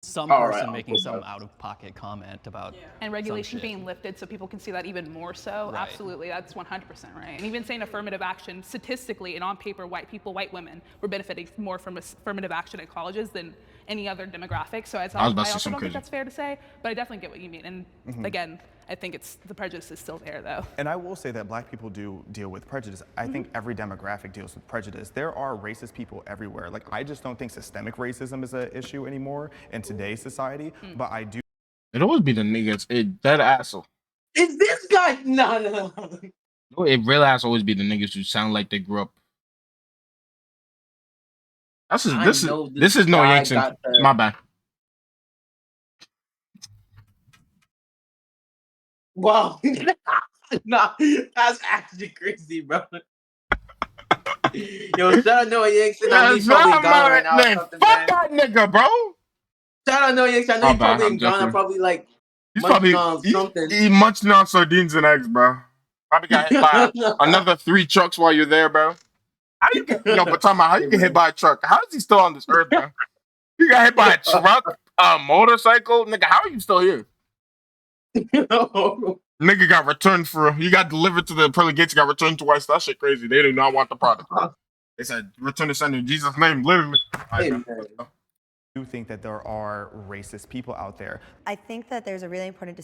Some person making some out-of-pocket comment about and regulation being lifted so people can see that even more so. Right. Absolutely, that's 100% right. And even saying affirmative action, statistically and on paper, white people, white women were benefiting more from affirmative action at colleges than any other demographic. So I also don't think that's fair to say, but I definitely get what you mean. And again, I think the prejudice is still there though. And I will say that black people do deal with prejudice. I think every demographic deals with prejudice. There are racist people everywhere. Like, I just don't think systemic racism is an issue anymore in today's society, but I do. It always be the niggas. That asshole. Is this guy? No. It real ass always be the niggas who sound like they grew up. This is no Yankson. My bad. Wow. Nah, that's actually crazy, bro. Yo, shout out Noah Yankson. I know he's probably in Ghana right now. Man, fuck that nigga, bro. Shout out Noah Yankson. I know he's probably in Ghana, probably like munching on something. He munching on sardines and eggs, bro. Probably got hit by another 3 trucks while you're there, bro. How you get, but talking about how you get hit by a truck? How is he still on this earth, bro? You got hit by a truck, a motorcycle, nigga. How are you still here? Nigga got returned you got delivered to the pearly gates, got returned twice. That shit crazy. They do not want the product. They said return to sender in Jesus' name, literally. I do think that there are racist people out there. I think that there's a really important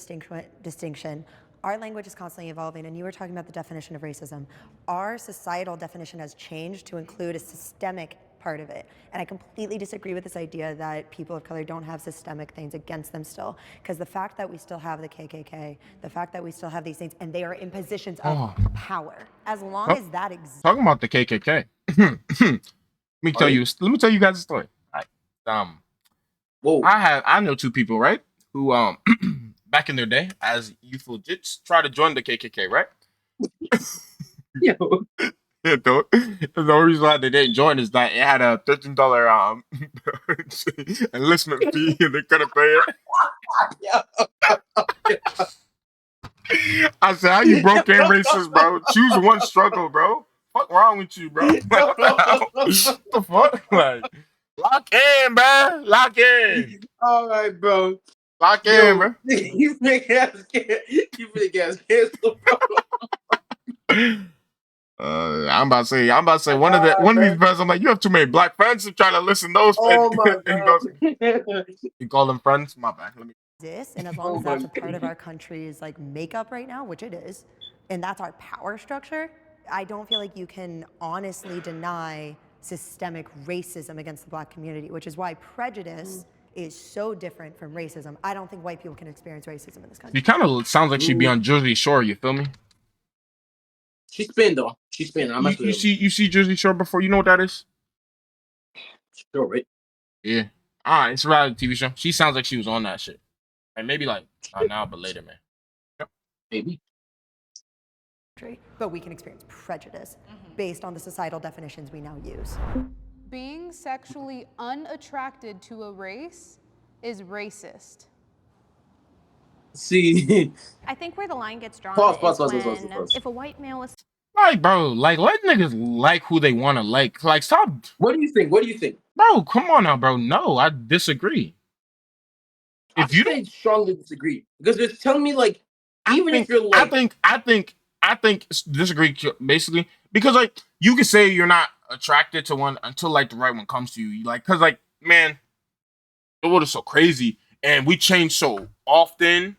distinction. Our language is constantly evolving, and you were talking about the definition of racism. Our societal definition has changed to include a systemic part of it. And I completely disagree with this idea that people of color don't have systemic things against them still. Because the fact that we still have the KKK, the fact that we still have these things, and they are in positions of power, as long as that exists. Talking about the KKK. Let me tell you guys a story. I know 2 people, right? Who back in their day as youthful jits tried to join the KKK, right? Yo. Yeah, though. The only reason why they didn't join is that it had a $13 enlistment fee and they couldn't pay it. I said, how you broke and racist, bro? Choose one struggle, bro. What's wrong with you, bro? What the fuck? Like, lock in, bro. Lock in. All right, bro. Lock in, bro. You finna get canceled, bro. I'm about to say one of these brothers. I'm like, you have too many black friends to try to listen to those. Oh my God. You call them friends? My bad. And as long as that's a part of our country's like makeup right now, which it is, and that's our power structure, I don't feel like you can honestly deny systemic racism against the black community, which is why prejudice is so different from racism. I don't think white people can experience racism in this country. You kind of sounds like she'd be on Jersey Shore. You feel me? She's spin though. She's spin. You see Jersey Shore before? You know what that is? Sure, right? Yeah. It's a reality TV show. She sounds like she was on that shit. And maybe like not now, but later, man. Yep. Maybe. But we can experience prejudice based on the societal definitions we now use. Being sexually unattracted to a race is racist. See. I think where the line gets drawn Pause. if a white male is like, bro, like let niggas like who they want to like. Like, stop. What do you think? Bro, come on now, bro. No, I disagree. If you don't strongly disagree, because it's telling me like if you're like I think I think disagree basically because like you can say you're not attracted to one until like the right one comes to you. Like, cause like man, the world is so crazy and we change so often,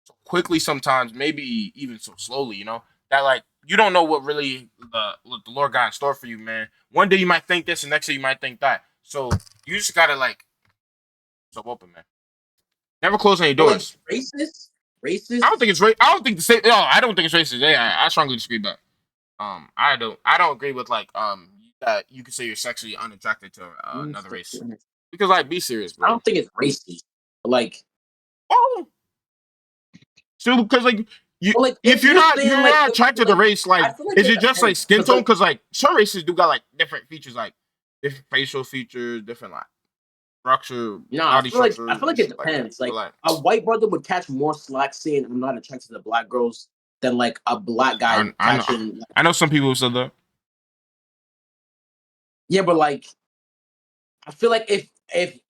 so quickly sometimes, maybe even so slowly. You know that like you don't know what really what the Lord got in store for you, man. One day you might think this, and next day you might think that. So you just gotta like so open, man. Never close any doors. Like, racist. I don't think it's racist. I don't think the same. No, I don't think it's racist. Yeah, I strongly disagree with that. I don't agree with like that you could say you're sexually unattracted to another race because like be serious, bro. I don't think it's racist. Like, oh, so because like you, like if you're not attracted to race, like, like is it just like skin tone? Like, because like some races do got like different features, like different facial features, different like structure, body structure. I feel like it depends. Like a white brother would catch more slack saying I'm not attracted to black girls than like a black guy catching. I know some people who said that. Yeah, but like, I feel like if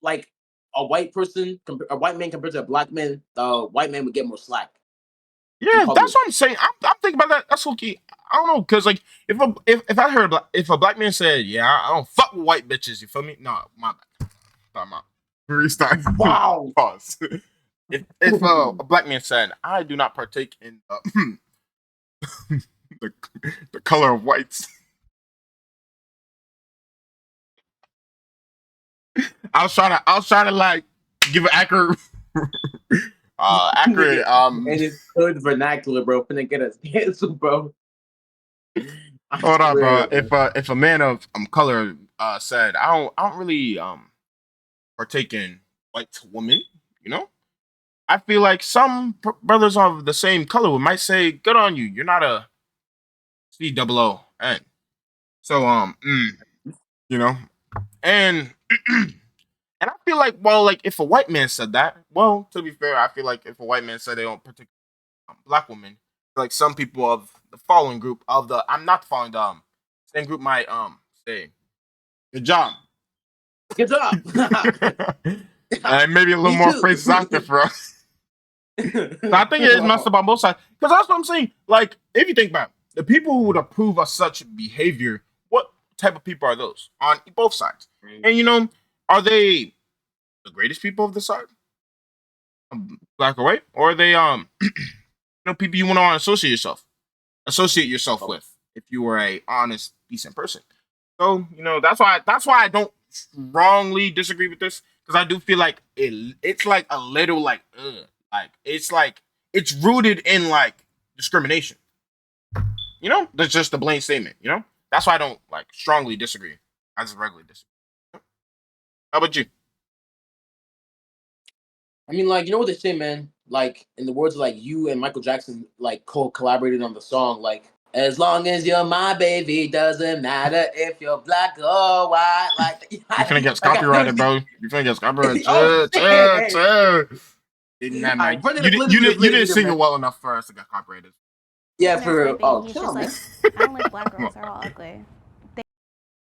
like a white man compared to a black man, the white man would get more slack. Yeah, that's what I'm saying. I'm thinking about that. That's okay. I don't know, cause like if I heard if a black man said, "Yeah, I don't fuck with white bitches," you feel me? No, my bad. Time out. Restart. Wow. Pause. If a black man said, "I do not partake in the color of whites," I was trying to like give an accurate accurate and it's good vernacular, bro. Finna get us canceled, bro. Hold on, bro. If a man of color said, I don't really partake in white women, you know, I feel like some brothers of the same color might say, "Good on you. You're not a COON." So you know, and and I feel like, well, like if a white man said that, well, to be fair, I feel like if a white man said they don't partake black women, like some people of the following group of the I'm not following the same group might say good job. Good job. And maybe a little more phrases out there for us. So I think it is messed up on both sides. Because that's what I'm saying. Like, if you think about it, the people who would approve of such behavior, what type of people are those on both sides? And you know, are they the greatest people of the side? Black or white? Or are they you know, people you want to associate yourself with if you were a honest, decent person. So, you know, that's why I don't strongly disagree with this. Because I do feel like it's like a little like it's rooted in like discrimination. You know? That's just a plain statement, you know? That's why I don't like strongly disagree. I just regularly disagree. How about you? I mean, like, you know what they say, man? Like, in the words of, like, you and Michael Jackson, like, collaborated on the song, like, as long as you're my baby, doesn't matter if you're black or white. Like, you finna get copyrighted, bro. You finna get copyrighted. Chill. You didn't sing it well enough for us to get copyrighted. Yeah, for real. Oh, he's just like, I don't like black girls. They're all ugly.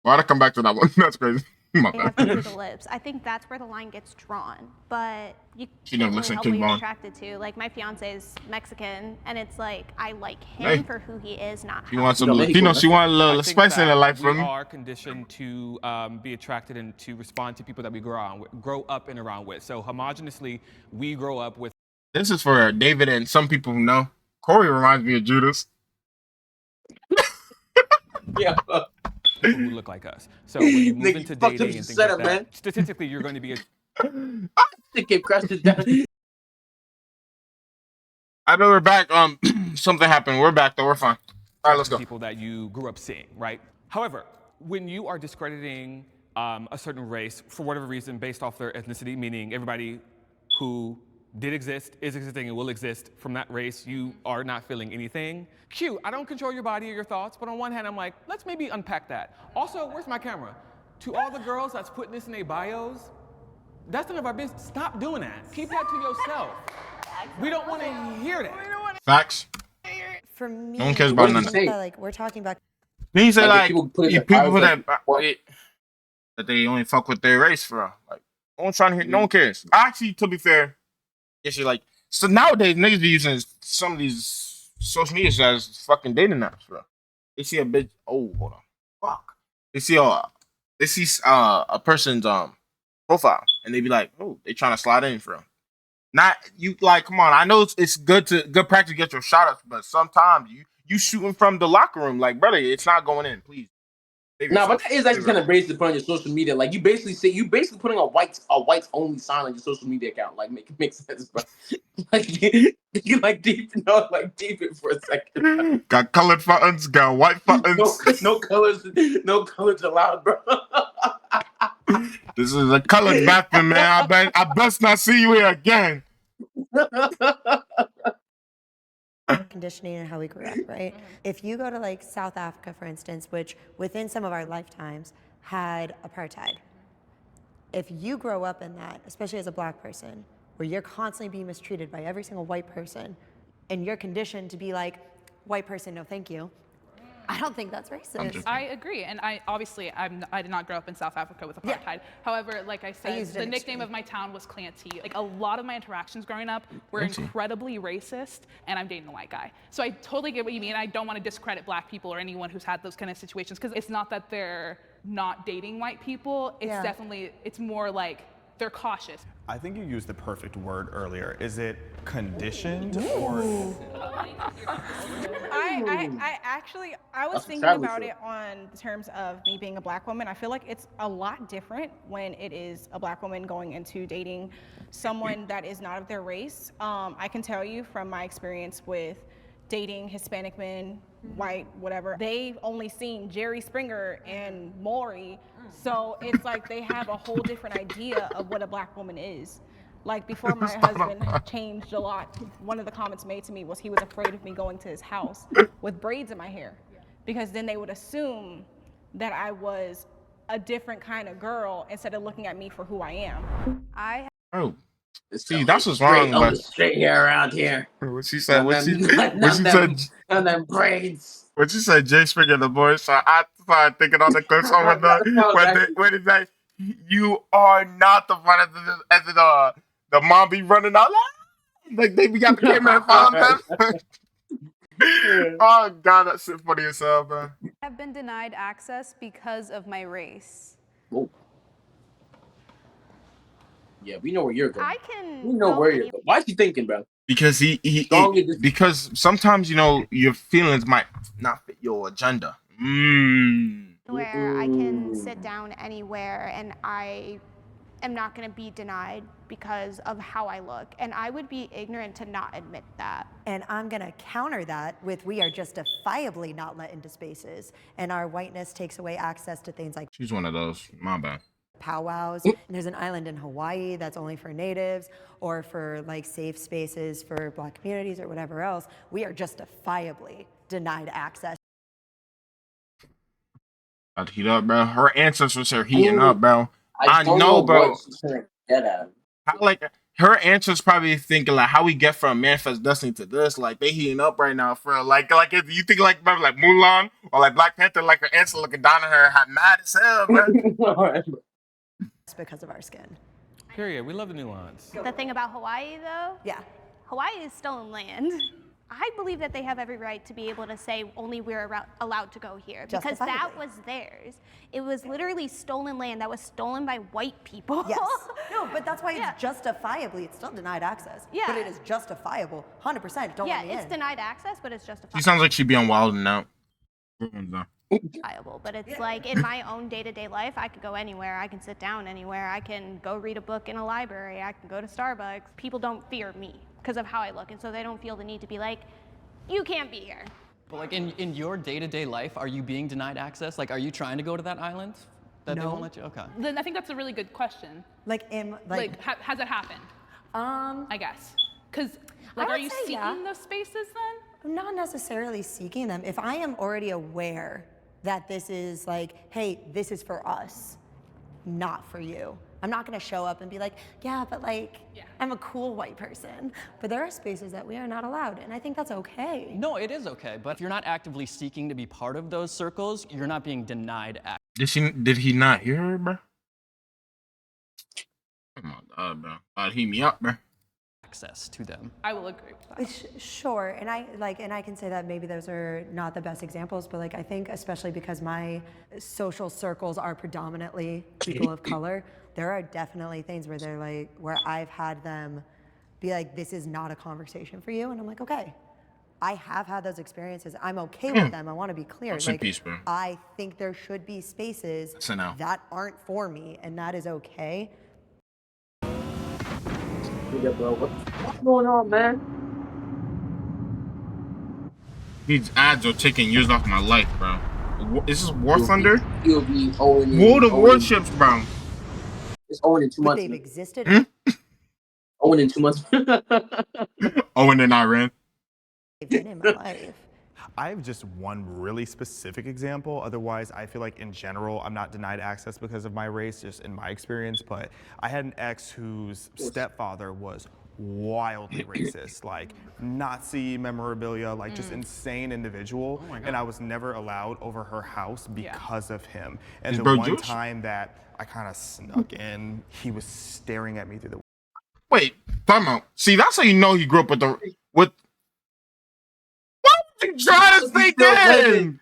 Why'd I come back to that one? That's crazy. They have to do the lips. I think that's where the line gets drawn. But you can't really help what you're attracted to. Like, my fiance is Mexican, and it's like, I like him for who he is, not how he wants some Latino. She wants a little spice in her life from me. We are conditioned to be attracted and to respond to people that we grow up and around with. So homogeneously, we grow up with. This is for David and some people who know. Corey reminds me of Judas. Yeah. People who look like us. So when you move into dating and things like that, statistically, you're going to be I know we're back. Something happened. We're back though. We're fine. All right, let's go. People that you grew up seeing, right? However, when you are discrediting a certain race for whatever reason based off their ethnicity, meaning everybody who did exist, is existing, and will exist from that race, you are not feeling anything. Q, I don't control your body or your thoughts, but on one hand, I'm like, let's maybe unpack that. Also, where's my camera? To all the girls that's putting this in their bios, that's none of our business. Stop doing that. Keep that to yourself. We don't want to hear that. Facts. For me, no one cares about none. Like, we're talking about. Then you say like people that they only fuck with their race for. Like, no one's trying to hear. No one cares. Actually, to be fair, yes, you're like. So nowadays, niggas be using some of these social media as fucking dating apps, bro. They see a bitch. Oh, hold on. Fuck. They see a person's profile, and they be like, oh, they trying to slide in for 'em. Not you like, come on. I know it's good practice to get your shot ups, but sometimes you shooting from the locker room, like brother, it's not going in. Please. Nah, but that is actually kind of basic to put on your social media. Like you basically putting a whites only sign on your social media account. Like make it make sense, bro. Like you like deep it for a second. Got colored buttons, got white buttons. no colors allowed, bro. This is a colored bathroom, man. I best not see you here again. Conditioning and how we grew up, right? If you go to like South Africa, for instance, which within some of our lifetimes had apartheid, if you grow up in that, especially as a black person, where you're constantly being mistreated by every single white person, and you're conditioned to be like, white person, no thank you, I don't think that's racist. I agree, and I did not grow up in South Africa with apartheid. Yeah. However, like I said, the nickname of my town was Clanty. Like a lot of my interactions growing up were incredibly racist, and I'm dating a white guy. So I totally get what you mean. I don't want to discredit black people or anyone who's had those kind of situations, because it's not that they're not dating white people. It's definitely, it's more like they're cautious. I think you used the perfect word earlier. Is it conditioned or? I was thinking about it on terms of me being a black woman. I feel like it's a lot different when it is a black woman going into dating someone that is not of their race. I can tell you from my experience with dating Hispanic men, white, whatever, they've only seen Jerry Springer and Maury. So it's like they have a whole different idea of what a black woman is. Like before my husband changed a lot, one of the comments made to me was he was afraid of me going to his house with braids in my hair, because then they would assume that I was a different kind of girl instead of looking at me for who I am. Oh. See, that's what's wrong. But straight hair around here. What she said? What she said? And then braids. What she said? Jay Springer, the boy. So I started thinking on the clips over there. When it's like, you are not the one as the mom be running out like they be got the camera and follow them. Oh God, that's so funny as hell, man. I have been denied access because of my race. Oh. Yeah, we know where you're going. We know where you're going. Why is he thinking, bro? Because because sometimes your feelings might not fit your agenda. Where I can sit down anywhere and I am not going to be denied because of how I look, and I would be ignorant to not admit that. And I'm going to counter that with, we are justifiably not let into spaces, and our whiteness takes away access to things like she's one of those. My bad. Powwows. And there's an island in Hawaii that's only for natives, or for like safe spaces for black communities or whatever else. We are justifiably denied access. I'd heat up, bro. Her ancestors are heating up, bro. I know, bro. How, like, her answers probably thinking like, how we get from Manifest Destiny to this? Like, they heating up right now for like if you think like Mulan or like Black Panther, like her answer looking down at her, mad as hell, man. It's because of our skin. Period. We love the nuance. The thing about Hawaii, though, Hawaii is stolen land. I believe that they have every right to be able to say only we're allowed to go here, because that was theirs. It was literally stolen land that was stolen by white people. Yes. No, but that's why it's justifiably, it's still denied access. Yeah. But it is justifiable, 100%. Don't let me in. It's denied access, but it's justifiable. She sounds like she'd be on Wild and Out. But it's like in my own day-to-day life, I could go anywhere. I can sit down anywhere. I can go read a book in a library. I can go to Starbucks. People don't fear me because of how I look, and so they don't feel the need to be like, you can't be here. But like in your day-to-day life, are you being denied access? Like, are you trying to go to that island that they won't let you? Okay. Then I think that's a really good question. Has it happened? I guess. Because like, are you seeking those spaces then? I'm not necessarily seeking them. If I am already aware that this is like, hey, this is for us, not for you. I'm not gonna show up and be like, yeah, but like, I'm a cool white person. But there are spaces that we are not allowed, and I think that's okay. No, it is okay, but if you're not actively seeking to be part of those circles, you're not being denied access. Did he not hear her, bro? Come on, bro. Heat me up, bro. access to them. I will agree with that. Sure, and I can say that maybe those are not the best examples, but like I think especially because my social circles are predominantly people of color, there are definitely things where they're like where I've had them be like, this is not a conversation for you, and I'm like, okay. I have had those experiences. I'm okay with them. I want to be clear. Rest in peace, bro. I think there should be spaces that aren't for me, and that is okay. Yeah, bro. What's going on, man? These ads are taking years off my life, bro. Is this War Thunder? World of Warships, bro. It's Owen in 2 months. They've existed. Owen in 2 months. Owen in Iran. They've been in my life. I have just one really specific example. Otherwise, I feel like in general, I'm not denied access because of my race, just in my experience. But I had an ex whose stepfather was wildly racist, like Nazi memorabilia, like just insane individual. And I was never allowed over her house because of him. And the one time that I kind of snuck in, he was staring at me through the Wait, time out. See, that's how you know he grew up with what you trying to sneak in?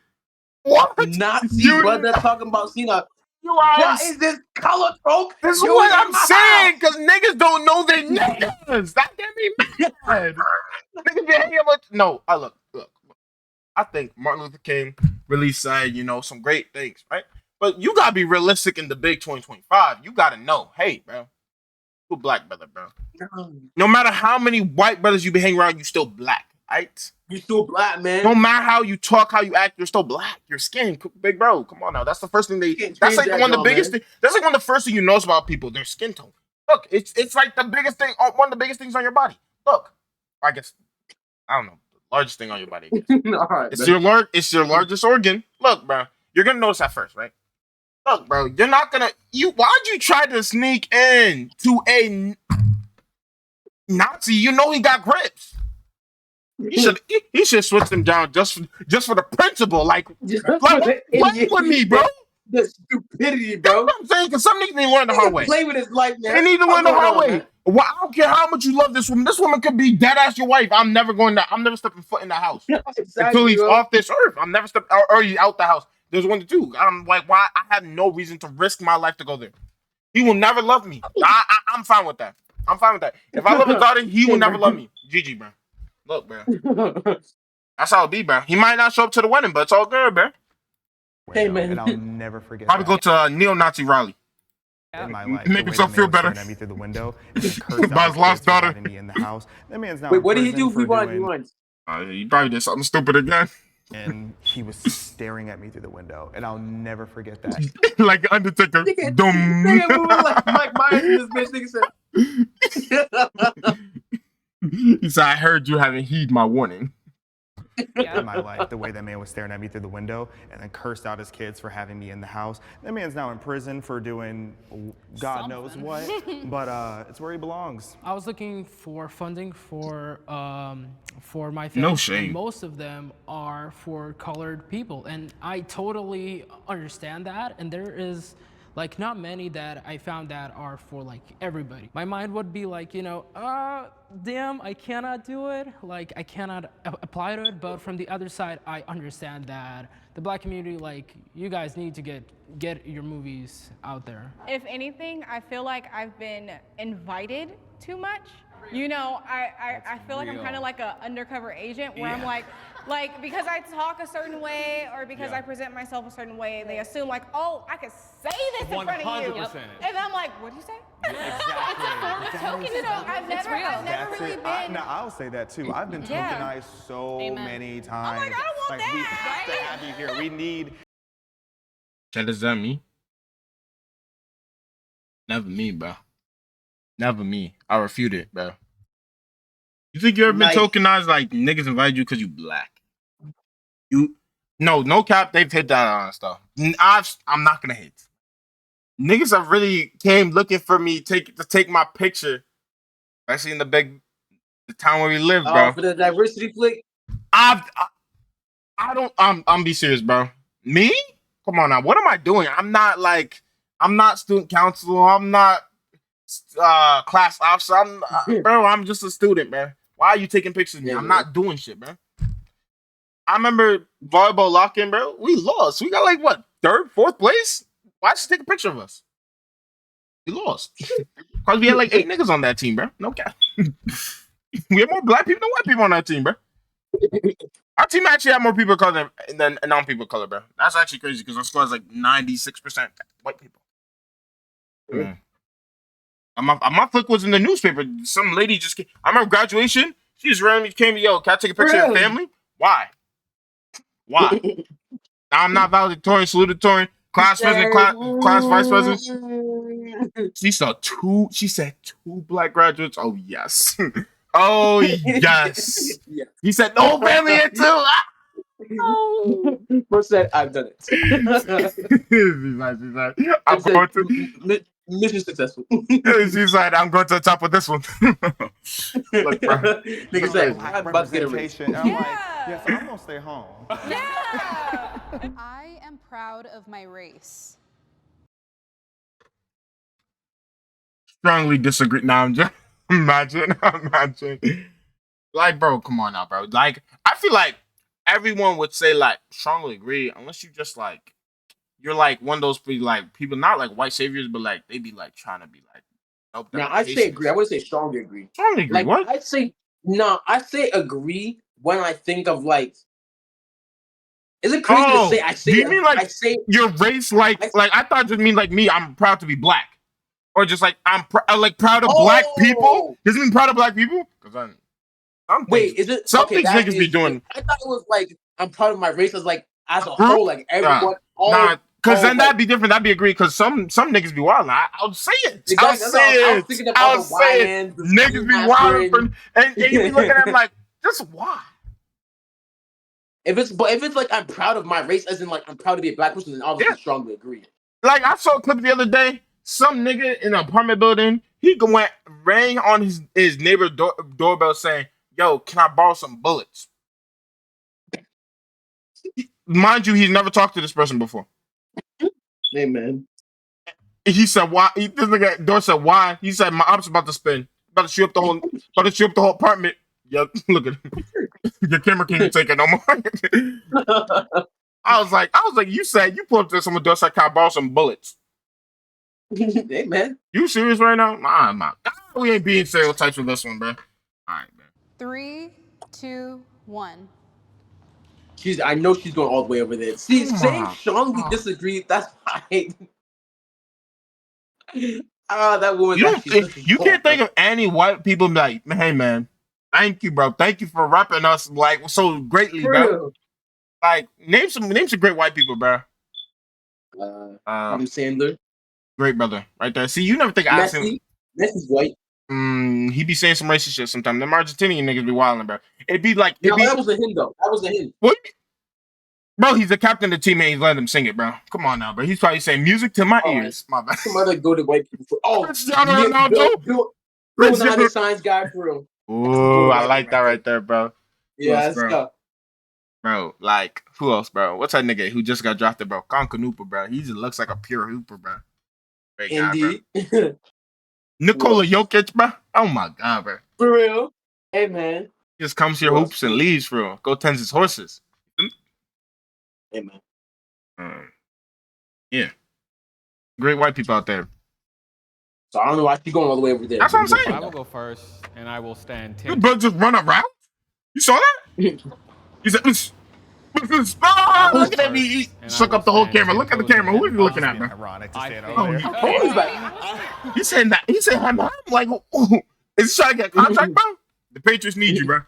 What? Nazi brother talking about Cena. What is this color talk? This is what I'm saying, because niggas don't know they niggas. That get me mad. Niggas be hanging with. No, look. I think Martin Luther King really said, some great things, right? But you gotta be realistic in the big 2025. You gotta know, hey, bro, you a black brother, bro. No matter how many white brothers you be hanging around, you still black, right? You still black, man. No matter how you talk, how you act, you're still black. Your skin, big bro. Come on now. That's the first thing that's like one of the biggest things. That's like one of the first thing you notice about people, their skin tone. Look, it's like the biggest thing, one of the biggest things on your body. Look, I guess, I don't know, the largest thing on your body. All right, it's your largest organ. Look, bro, you're gonna notice that first, right? Look, bro, you're not gonna, why'd you try to sneak in to a Nazi? You know he got grips. He should switch them down just for the principle. Like play with me, bro. The stupidity, bro. That's what I'm saying, because some niggas need to learn the hard way. Play with his life, man. They need to learn the hard way. Well, I don't care how much you love this woman. This woman could be dead ass your wife. I'm never stepping foot in the house until he's off this earth. I'm never stepping or he's out the house. There's one to two. I'm like, why? I have no reason to risk my life to go there. He will never love me. I'm fine with that. If I love his daughter, he will never love me. GG, bro. Look, bro. That's how it be, bro. He might not show up to the wedding, but it's all good, bro. Hey, man. And I'll never forget. Probably go to a neo-Nazi rally. In my life, make himself feel better. At me through the window, and by his lost daughter. Me in the house. That man's now. Wait, what did he do? He probably did something stupid again. And he was staring at me through the window, and I'll never forget that. Like Undertaker. Nigga moving like Mike Myers in this bitch. Nigga said. He said, "I heard you haven't heed my warning." In my life, the way that man was staring at me through the window and then cursed out his kids for having me in the house. That man's now in prison for doing God knows what, but it's where he belongs. I was looking for funding for my film. No shame. And most of them are for colored people, and I totally understand that. And there is like not many that I found that are for like everybody. My mind would be like, damn, I cannot do it. Like I cannot apply to it. But from the other side, I understand that the black community, like you guys need to get your movies out there. If anything, I feel like I've been invited too much. I feel like I'm kind of like an undercover agent where I'm like because I talk a certain way or because I present myself a certain way, they assume like, oh, I could say this in front of you. 100%. And I'm like, what'd you say? It's a form of tokenism. I've never really been. Now I'll say that too. I've been tokenized so many times. I'm like, I don't want that. We have to have you here. We need. That is that me? Never me, bro. Never me. I refute it, bro. You think you ever been tokenized like niggas invited you because you black? No cap. They've hit that on stuff. I'm not gonna hit. Niggas have really came looking for me to take my picture, especially in the town where we live, bro. For the diversity flick. I'm be serious, bro. Me? Come on now. What am I doing? I'm not student council. I'm not class officer. Bro, I'm just a student, man. Why are you taking pictures of me? I'm not doing shit, man. I remember volleyball lock-in, bro. We lost. We got like what, 3rd, 4th place? Why'd you take a picture of us? We lost. Because we had like 8 niggas on that team, bro. No cap. We had more black people than white people on that team, bro. Our team actually had more people of color than non-people of color, bro. That's actually crazy because our squad is like 96% white people. Man. My flick was in the newspaper. Some lady just came. I remember graduation. She just randomly came to, yo, can I take a picture of your family? Why? Why? I'm not valedictorian, salutatorian, class president, class vice president. She said 2 black graduates. Oh, yes. Oh, yes. Yes. He said, no family here, too. First said, I've done it. She's like, I'm going to. Mission successful. She's like, I'm going to the top of this one. Look, bro. Nigga said, I'm about to get a raise. I'm like, yes, I'm gonna stay home. I am proud of my race. Strongly disagree. Now I'm just imagine. Like, bro, come on now, bro. Like, I feel like everyone would say like strongly agree, unless you just like you're like one of those people not like white saviors, but like they be like trying to be like. Now I say agree. I wouldn't say strongly agree. Strongly agree. Like What? I say I say agree when I think of like. Is it crazy to say? I say. Do you mean like I say your race? Like I thought it just mean like me. I'm proud to be black, or just like I'm like proud of black people. Does it mean proud of black people? Because wait, is it some things niggas be doing? I thought it was like I'm proud of my race as like as a whole, like everyone. Because then that'd be different. That'd be agreed. Because some niggas be wild. I'll say it. Exactly. I'll say it. I'll say it. Niggas be wild, and you be looking at them like, just why? If it's like I'm proud of my race, as in like I'm proud to be a black person, then obviously strongly agree. Like I saw a clip the other day. Some nigga in an apartment building, he rang on his neighbor's doorbell saying, "Yo, can I borrow some bullets?" Mind you, he's never talked to this person before. Hey man. He said, "Why?" This nigga door said, "Why?" He said, "My op's about to spin. About to shoot up the whole apartment." Yo, look at him. Your camera can't take it no more. I was like, you said you pulled up to someone's door, said, "Can I borrow some bullets?" Hey man, you serious right now? Nah. We ain't being stereotypes with this one, bro. All right, man. 3, 2, 1. I know she's going all the way over there. See, saying strongly disagree. That's fine. That woman. You can't think of any white people be like, "Hey, man, thank you, bro. Thank you for repping us like so greatly, bro." Like, name some great white people, bro. Adam Sandler. Great brother, right there. See, you never think I seen. Messi's white. He be saying some racist shit sometimes. Them Argentinian niggas be wilding, bro. It'd be like, that wasn't him though. That wasn't him. What? Bro, he's the captain of the team and he's letting them sing it, bro. Come on now, bro. He's probably saying music to my ears. My bad. Some other go to white people. Cristiano Ronaldo. Bill Science guy for real. Ooh, I like that right there, bro. Yeah, that's tough. Bro, like, who else, bro? What's that nigga who just got drafted, bro? Concanupa, bro. He just looks like a pure hooper, bro. Great guy, bro. Nikola Jokic, bro. Oh my god, bro. For real. Hey, man. He just comes here, hoops, and leaves, for real. Go tends his horses. Hey, man. Yeah. Great white people out there. So I don't know why she's going all the way over there. That's what I'm saying. I will go first, and I will stand 10. You bro just run around? You saw that? He said, look at me. He shook up the whole camera. Look at the camera. Who are you looking at, bro? Ironic to stand over there. He said that. He said, I'm like, is he trying to get a contract, bro? The Patriots need you, bro.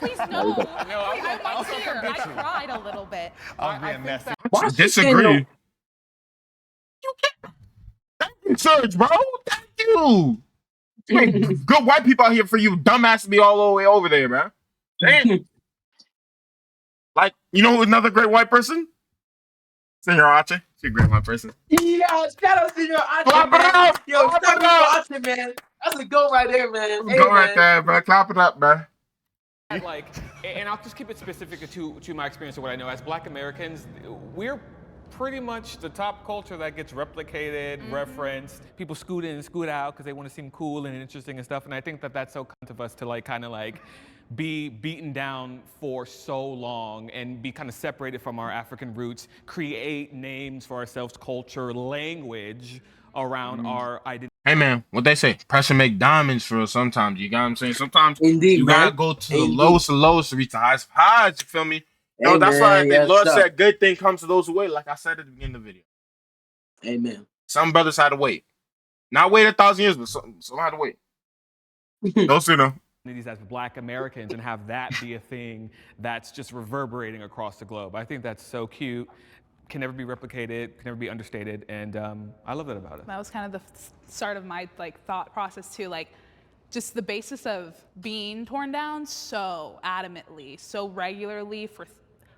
Please no. I was here. I cried a little bit. I'm being messy. I disagree. You can't. Thank you, Serge, bro. Thank you. Good white people out here for you dumbass to be all the way over there, man. Damn. Like, you know another great white person? Senor Ache. She's a great white person. Yeah, shout out Senor Ache. Clap it up. Yo, shout out Ache, man. That's a go right there, man. Go right there, bro. Clap it up, bro. Like, and I'll just keep it specific to my experience of what I know. As Black Americans, we're pretty much the top culture that gets replicated, referenced. People scoot in and scoot out because they want to seem cool and interesting and stuff. And I think that that's so kind of us to like kind of like be beaten down for so long and be kind of separated from our African roots, create names for ourselves, culture, language around our identity. Hey man, what they say? Pressure make diamonds for us sometimes. You got what I'm saying? Sometimes Indeed, you gotta go to the lowest of lows to reach the highest of highs. You feel me? Hey, That's why the Lord sir. said good thing comes to those who wait, like I said at the beginning of the video. Amen. Some brothers had to wait. Not wait 1,000 years, but some had to wait. Don't see them. As Black Americans and have that be a thing that's just reverberating across the globe. I think that's so cute. Can never be replicated, can never be understated, and I love that about it. That was kind of the start of my like thought process too, like just the basis of being torn down so adamantly, so regularly for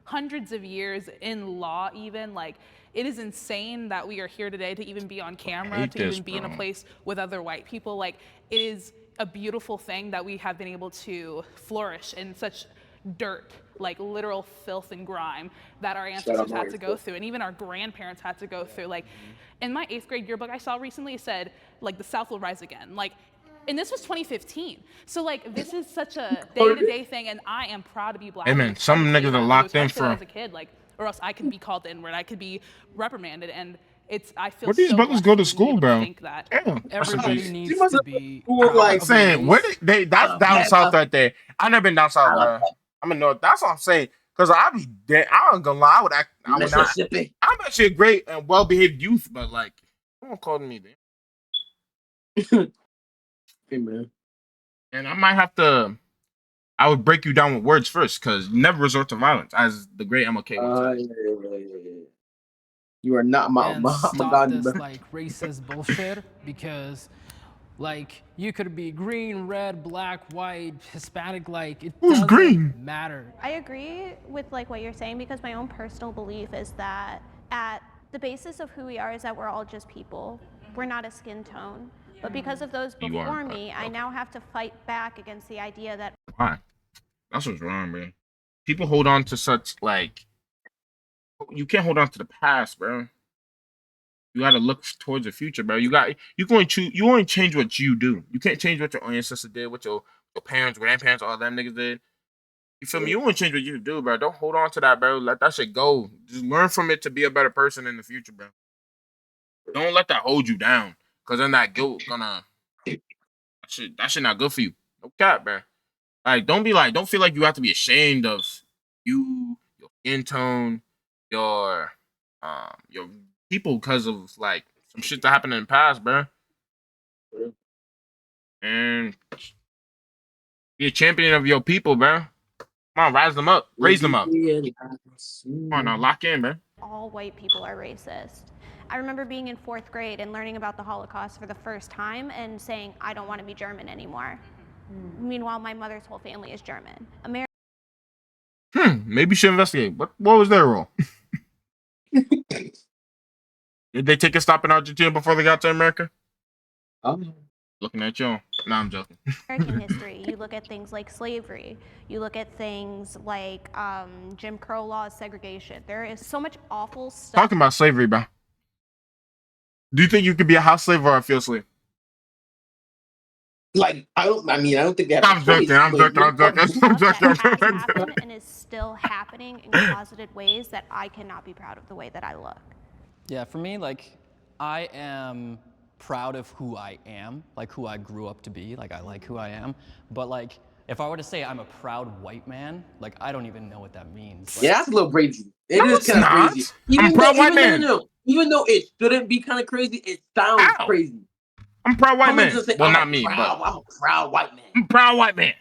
hundreds of years in law even, like it is insane that we are here today to even be on camera, to even be in a place with other white people. Like it is a beautiful thing that we have been able to flourish in such dirt, like literal filth and grime that our ancestors had to go through, and even our grandparents had to go through. Like in my 8th grade yearbook I saw recently, it said like the South will rise again. Like, and this was 2015. So like this is such a day-to-day thing, and I am proud to be Black. Hey man, some niggas are locked in for. As a kid, like, or else I could be called the N-word, I could be reprimanded, and it's I feel. Where these so brothers go to school, bro? Damn, everybody needs to be. Like saying, where they? That's down south right there. I never been down south, bro. I'm in north. That's what I'm saying. Cause I be dead. I ain't gonna lie. I'm actually a great and well-behaved youth, but like, someone called me there. Hey man. And I might have to. I would break you down with words first, cause never resort to violence, as the great MLK would say. You are not my stop this like racist bullshit, because like you could be green, red, black, white, Hispanic, like it doesn't matter. I agree with like what you're saying, because my own personal belief is that at the basis of who we are is that we're all just people. We're not a skin tone. But because of those before me, I now have to fight back against the idea that. Why? That's what's wrong, man. People hold on to such like. You can't hold on to the past, bro. You gotta look towards the future, bro. You only change what you do. You can't change what your ancestors did, what your parents, grandparents, all them niggas did. You feel me? You only change what you do, bro. Don't hold on to that, bro. Let that shit go. Just learn from it to be a better person in the future, bro. Don't let that hold you down, cause then that guilt gonna that shit not good for you. No cap, bro. Like don't feel like you have to be ashamed of you, your skin tone, your people, because of like some shit that happened in the past, bro. And be a champion of your people, bro. Come on, rise them up, raise them up. Come on now, lock in, man. All white people are racist. I remember being in 4th grade and learning about the Holocaust for the first time and saying, I don't want to be German anymore. Meanwhile, my mother's whole family is German. Maybe you should investigate. What was their role? Did they take a stop in Argentina before they got to America? Looking at you. No, I'm joking. American history, you look at things like slavery, you look at things like Jim Crow laws, segregation. There is so much awful stuff. Talking about slavery, bro. Do you think you could be a house slave or a field slave? Like, I don't think that. I'm joking. And is still happening in closeted ways that I cannot be proud of the way that I look. Yeah, for me, like, I am proud of who I am, like who I grew up to be, like I like who I am, but like, if I were to say I'm a proud white man, like I don't even know what that means. Like, yeah, that's a little crazy. It is kind of crazy. I'm a proud white man. Even though it shouldn't be kind of crazy, it sounds crazy. I'm a proud white man. Well, not me, but I'm a proud white man. I'm a proud white man.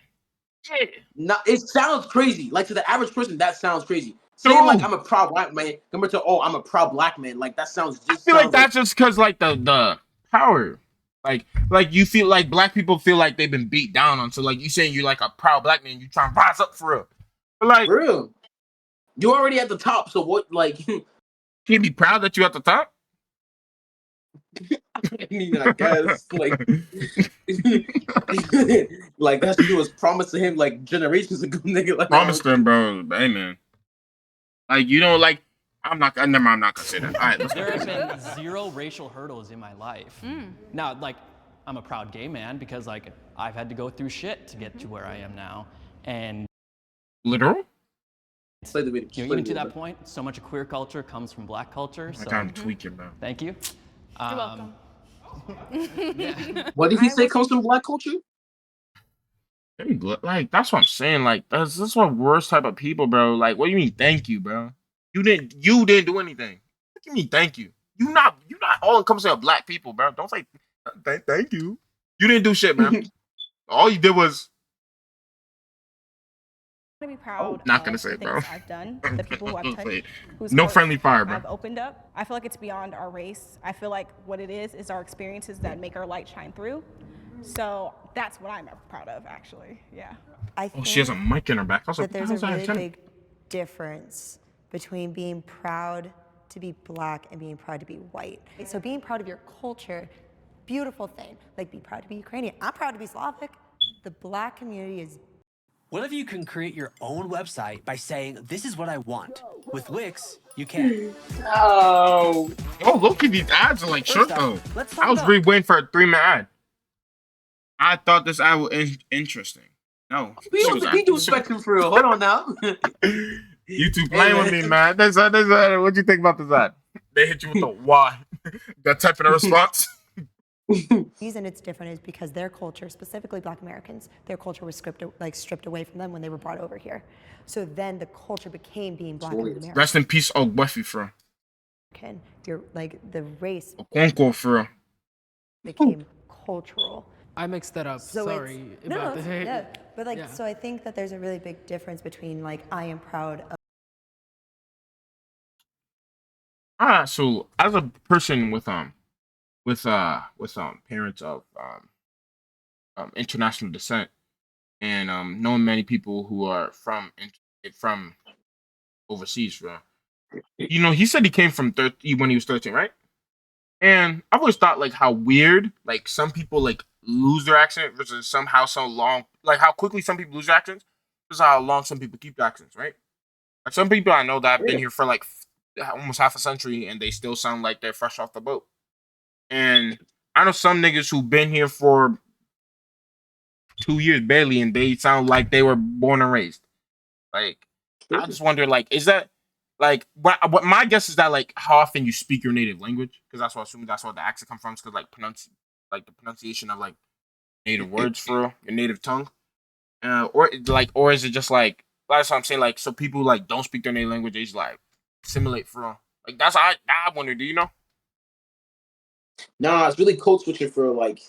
Yeah. No, it sounds crazy. Like to the average person, that sounds crazy. Saying like I'm a proud white man compared to I'm a proud black man, like that sounds just. I feel like that's just because like the power, like you feel like black people feel like they've been beat down on. So like you saying you're like a proud black man, you trying to rise up for real. But like for real, you already at the top. So what? Like, can you be proud that you're at the top? I mean, I guess like like that shit was promised to him like generations ago, nigga. Like promised them, bro. Hey man, like you know, like I'm not gonna say that. All right, let's There have been 0 racial hurdles in my life. Now, like, I'm a proud gay man because, like, I've had to go through shit to get to where I am now. And literal? Play the video. You know, even to that point, so much of queer culture comes from black culture. So I'm tweaking, bro. Thank you. You're welcome. What did he say comes from black culture? Like, that's what I'm saying. Like, that's what worst type of people, bro. Like, what do you mean thank you, bro? You didn't do anything. What do you mean thank you? You not all encompassing of black people, bro. Don't say thank you. You didn't do shit, man. All you did was To be proud not gonna of say the it, bro. things I've done, the people who I've touched, whose no hearts friendly fire, bro. I've opened up. I feel like it's beyond our race. I feel like what it is our experiences that make our light shine through. So that's what I'm proud of, actually. Yeah. I think she has a mic in her back. I was that like, there's how's a that really antenna? big difference between being proud to be black and being proud to be white. So being proud of your culture, beautiful thing. Like, be proud to be Ukrainian. I'm proud to be Slavic. The black community is. What if you can create your own website by saying, this is what I want? With Wix, you can. Oh, look at these ads are like short though. I was really waiting for a 3-minute ad. I thought this ad was interesting. No. We do Spectrum for real. Hold on now. You two playing with me, man. What you think about this ad? They hit you with the why. That type of response. The reason it's different is because their culture, specifically Black Americans, their culture was stripped away from them when they were brought over here. So then the culture became being Black American. Rest in peace, Ogbuefi, for You're like the race Okonkwo, for became cultural. I mixed that up. So Sorry about the hate. Yeah, but like, so I think that there's a really big difference between like I am proud of. So as a person with parents of international descent and knowing many people who are from overseas, bro. You know, he said he came from when he was 13, right? And I've always thought like how weird like some people like lose their accent versus somehow so long, like how quickly some people lose their accents versus how long some people keep their accents, right? Like some people I know that have been here for like almost half a century and they still sound like they're fresh off the boat. And I know some niggas who've been here for 2 years barely and they sound like they were born and raised. Like, I just wonder, like, is that, like, what my guess is that, like, how often you speak your native language? Because that's what I assume that's where the accent comes from. Because, like, the pronunciation of, like, native words for your native tongue. Or is it just, like, that's what I'm saying, like, so people, like, don't speak their native language, they just, like, assimilate for, like, that's, I wonder, do you know? Nah, it's really code switching for like.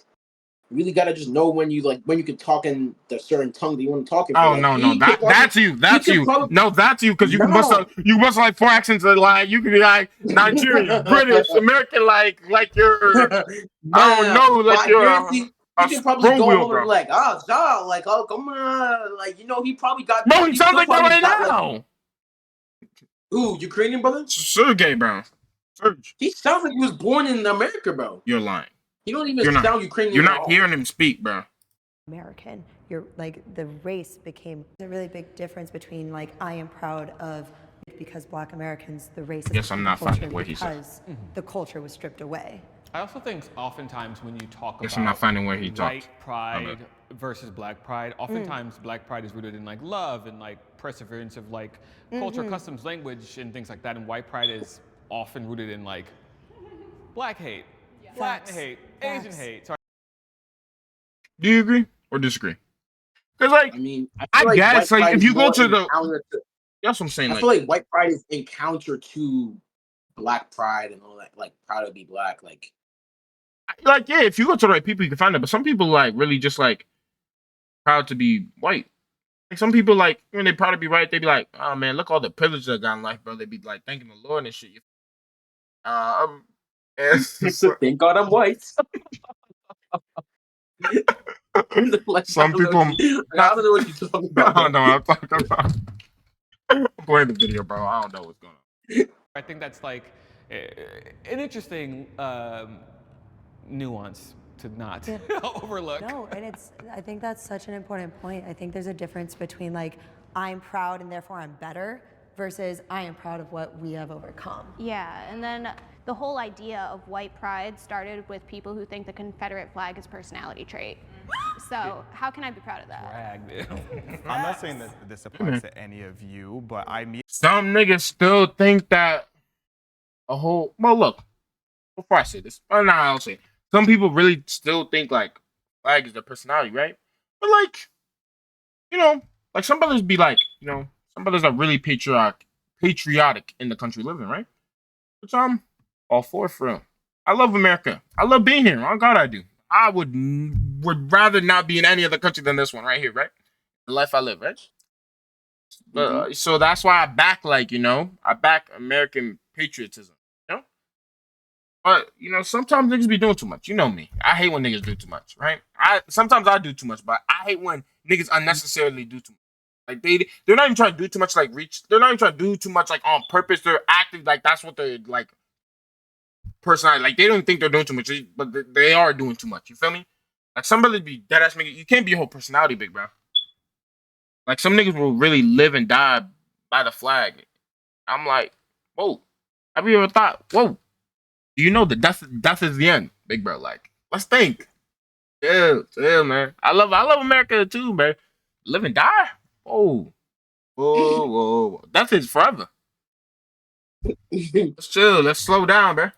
You really gotta just know when you can talk in the certain tongue that you want to talk in. Oh like, no, that's you. No, that's you because you can bust like 4 accents. Like you can be like Nigerian, British, American, like you're I don't know, like you're you can probably go over like Zah, like come on, like he probably got. No, he sounds like that right now. Ooh, Ukrainian brother? Sergey, bro. He sounds like he was born in America, bro. You're lying. You don't even sound Ukrainian. You're not hearing him speak, bro. American. You're like the race became a really big difference between like I am proud of because Black Americans, the race. Yes, I'm not finding what he said. Because the culture was stripped away. I also think oftentimes when you talk about I'm not finding where he white pride versus black pride, oftentimes black pride is rooted in like love and like perseverance of like culture, customs, language, and things like that, and white pride is often rooted in like black hate, flat hate, Asian hate. So do you agree or disagree? Because like I mean, I guess like if you go to the that's what I'm saying. I feel like white pride is encounter to black pride and all that, like proud to be black, like yeah, if you go to the right people, you can find it. But some people like really just like proud to be white. Like some people like when they proud to be white, they be like, oh man, look all the privilege I got in life, bro. They be like thanking the Lord and shit. Thank God I'm white. Like, some people. I don't know what you're talking about. I don't know what I'm talking about. I'm playing the video, bro. I don't know what's going on. I think that's like an interesting nuance to not overlook. No, and I think that's such an important point. I think there's a difference between like I'm proud and therefore I'm better versus I am proud of what we have overcome. Yeah, and then the whole idea of white pride started with people who think the Confederate flag is a personality trait. So how can I be proud of that? I'm not saying that this applies to any of you, but I mean, some niggas still think that well, look, before I say this, I'll say some people really still think like flag is their personality, right? But like, like some brothers be like, some brothers are really patriotic in the country living, right? Which I'm all for real. I love America. I love being here. Oh God, I do. I would rather not be in any other country than this one right here, right? The life I live, right? So that's why I back I back American patriotism, But sometimes niggas be doing too much. You know me. I hate when niggas do too much, right? Sometimes I do too much, but I hate when niggas unnecessarily do too much. Like they're not even trying to do too much like reach. They're not even trying to do too much like on purpose. They're acting like that's what they're like personality. Like they don't think they're doing too much, but they are doing too much. You feel me? Like somebody be dead ass nigga. You can't be your whole personality big, bro. Like some niggas will really live and die by the flag. I'm like, whoa. Have you ever thought, whoa? Do you know that death is the end, big bro? Like, let's think. Chill, man. I love America too, man. Live and die. Whoa. Death is forever. Let's chill. Let's slow down, bro.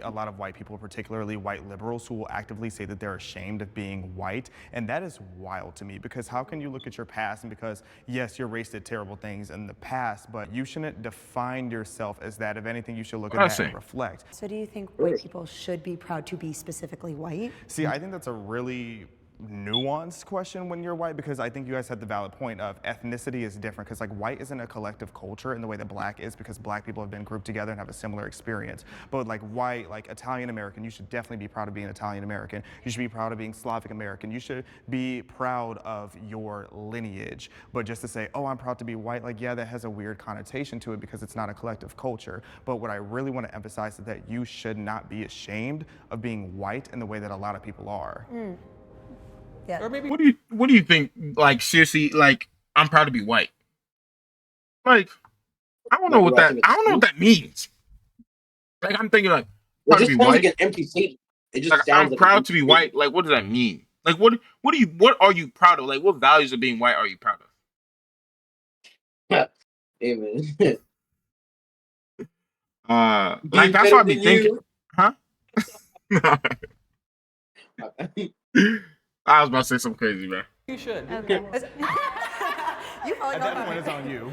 A lot of white people, particularly white liberals, who will actively say that they're ashamed of being white. And that is wild to me, because how can you look at your past and because, yes, your race did terrible things in the past, but you shouldn't define yourself as that. If anything, you should look at that and reflect. So do you think white people should be proud to be specifically white? See, I think that's a really nuanced question when you're white, because I think you guys had the valid point of ethnicity is different, because like white isn't a collective culture in the way that black is, because black people have been grouped together and have a similar experience. But like white, like Italian American, you should definitely be proud of being Italian American. You should be proud of being Slavic American. You should be proud of your lineage. But just to say, oh, I'm proud to be white, like, yeah, that has a weird connotation to it because it's not a collective culture. But what I really want to emphasize is that you should not be ashamed of being white in the way that a lot of people are. Yeah. Or maybe, what do you think? Like seriously, like I'm proud to be white. Like I don't know what that means. Like I'm thinking like proud to be white. Like an empty statement. It just like, sounds I'm proud to be white. Like what does that mean? Like what are you proud of? Like what values of being white are you proud of? Amen. Like that's what I be thinking. Huh? I was about to say something crazy, man. You should. Okay. You probably At that point, it's on you.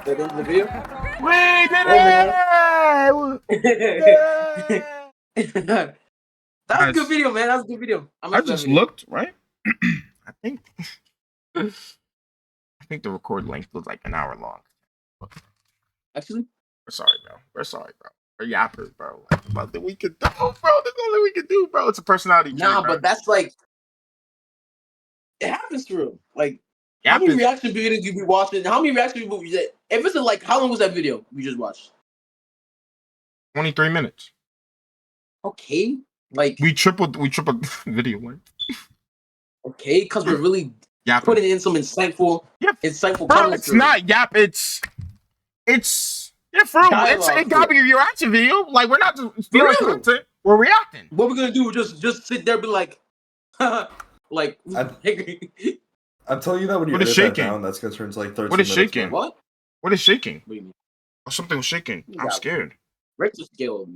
The video? We did it! That was a good video, man. That was a good video. I just looked, right? I think the record length was like an hour long. Actually? We're sorry, bro. We're yappers, bro. Like, nothing we can do, bro. There's nothing we can do, bro. It's a personality trait, Nah, bro. but that's like, it happens to real. Like, how many reaction videos you be watching? How many reaction videos you did? If it's like, how long was that video we just watched? 23 minutes. Okay. Like we tripled video length. Okay, because we're really putting in some insightful bro, comments. It's not yap, it's for real. It gotta be a reaction video. Like we're not just feeling content, we're reacting. What we're gonna do is just sit there and be like like I'm telling you that when you edit that down, that's gonna turn to like 13 minutes. What is shaking? What? What is shaking? What do you mean? Oh, something was shaking. I'm scared. Richter scale.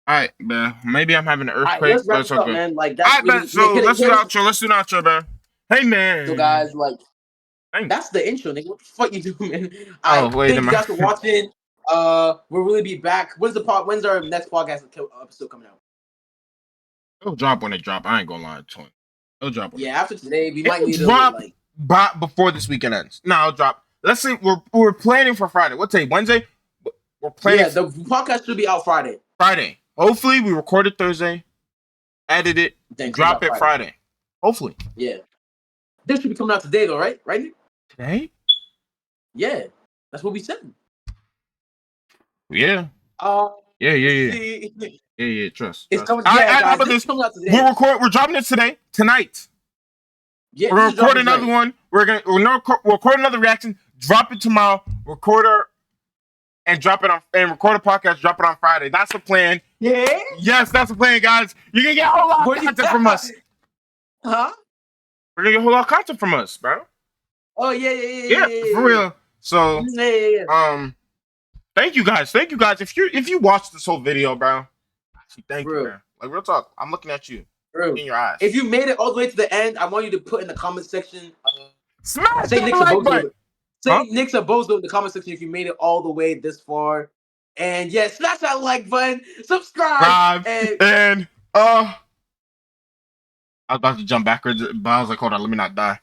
Alright, man. Maybe I'm having an earthquake. Let's wrap it up, man. Like that's really, so let's do the outro. Let's do the outro, man. Hey, man. So guys, like that's the intro, nigga. What the fuck you do, man? Wait, thank you guys for watching. We'll really be back. When's our next podcast episode coming out? It'll drop when it drop. I ain't gonna lie to you. It'll drop. After today, we might need to drop before this weekend ends. No, it'll drop. Let's see. We're planning for Friday. What day? Wednesday. We're planning. Yeah, the podcast should be out Friday. Hopefully, we record it Thursday, edit it, then drop it Friday. Hopefully. Yeah. This should be coming out today, though, right? Right? Today? Yeah, that's what we said. Yeah. Yeah. Trust. It's coming. We're dropping this today, tonight. Yeah, we're recording another one. we're gonna record another reaction, drop it tomorrow, record a podcast, drop it on Friday. That's the plan. Yeah. Yes, that's the plan, guys. You're gonna get a whole lot of content from us. Huh? We're gonna get a whole lot of content from us, bro. Oh Yeah, for real. So thank you guys. If you watched this whole video, bro, thank you, man. Like real talk, I'm looking at you. Bro, in your eyes. If you made it all the way to the end, I want you to put in the comment section. Smash say that Nick's like a bozo. button. Say Nick's a bozo in the comment section if you made it all the way this far. And yeah, smash that like button, subscribe, and I was about to jump backwards, but I was like, hold on, let me not die.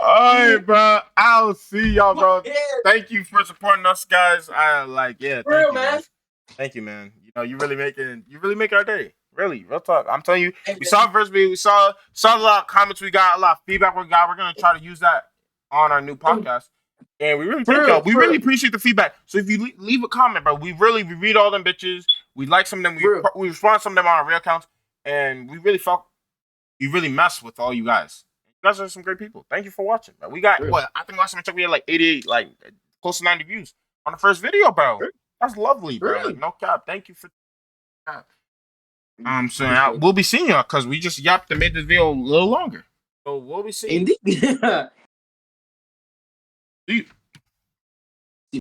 Alright, bro. I'll see y'all, bro. Thank you for supporting us, guys. Thank you, man. Thank you, man. You know, you really make our day. Really, real talk. I'm telling you, we saw first video, we saw a lot of comments we got, a lot of feedback we got. We're gonna try to use that on our new podcast. And we really thank y'all. We really appreciate the feedback. So if you leave a comment, bro, we read all them bitches. We like some of them. We respond to some of them on our real accounts. And we really mess with all you guys. You guys are some great people. Thank you for watching, bro. We got I think last time I checked, we had like 88, like close to 90 views on the first video, bro. That's lovely, bro. Like no cap. Thank you for that. So we'll be seeing y'all because we just yapped and made this video a little longer. So we'll be seeing. Indeed. See you.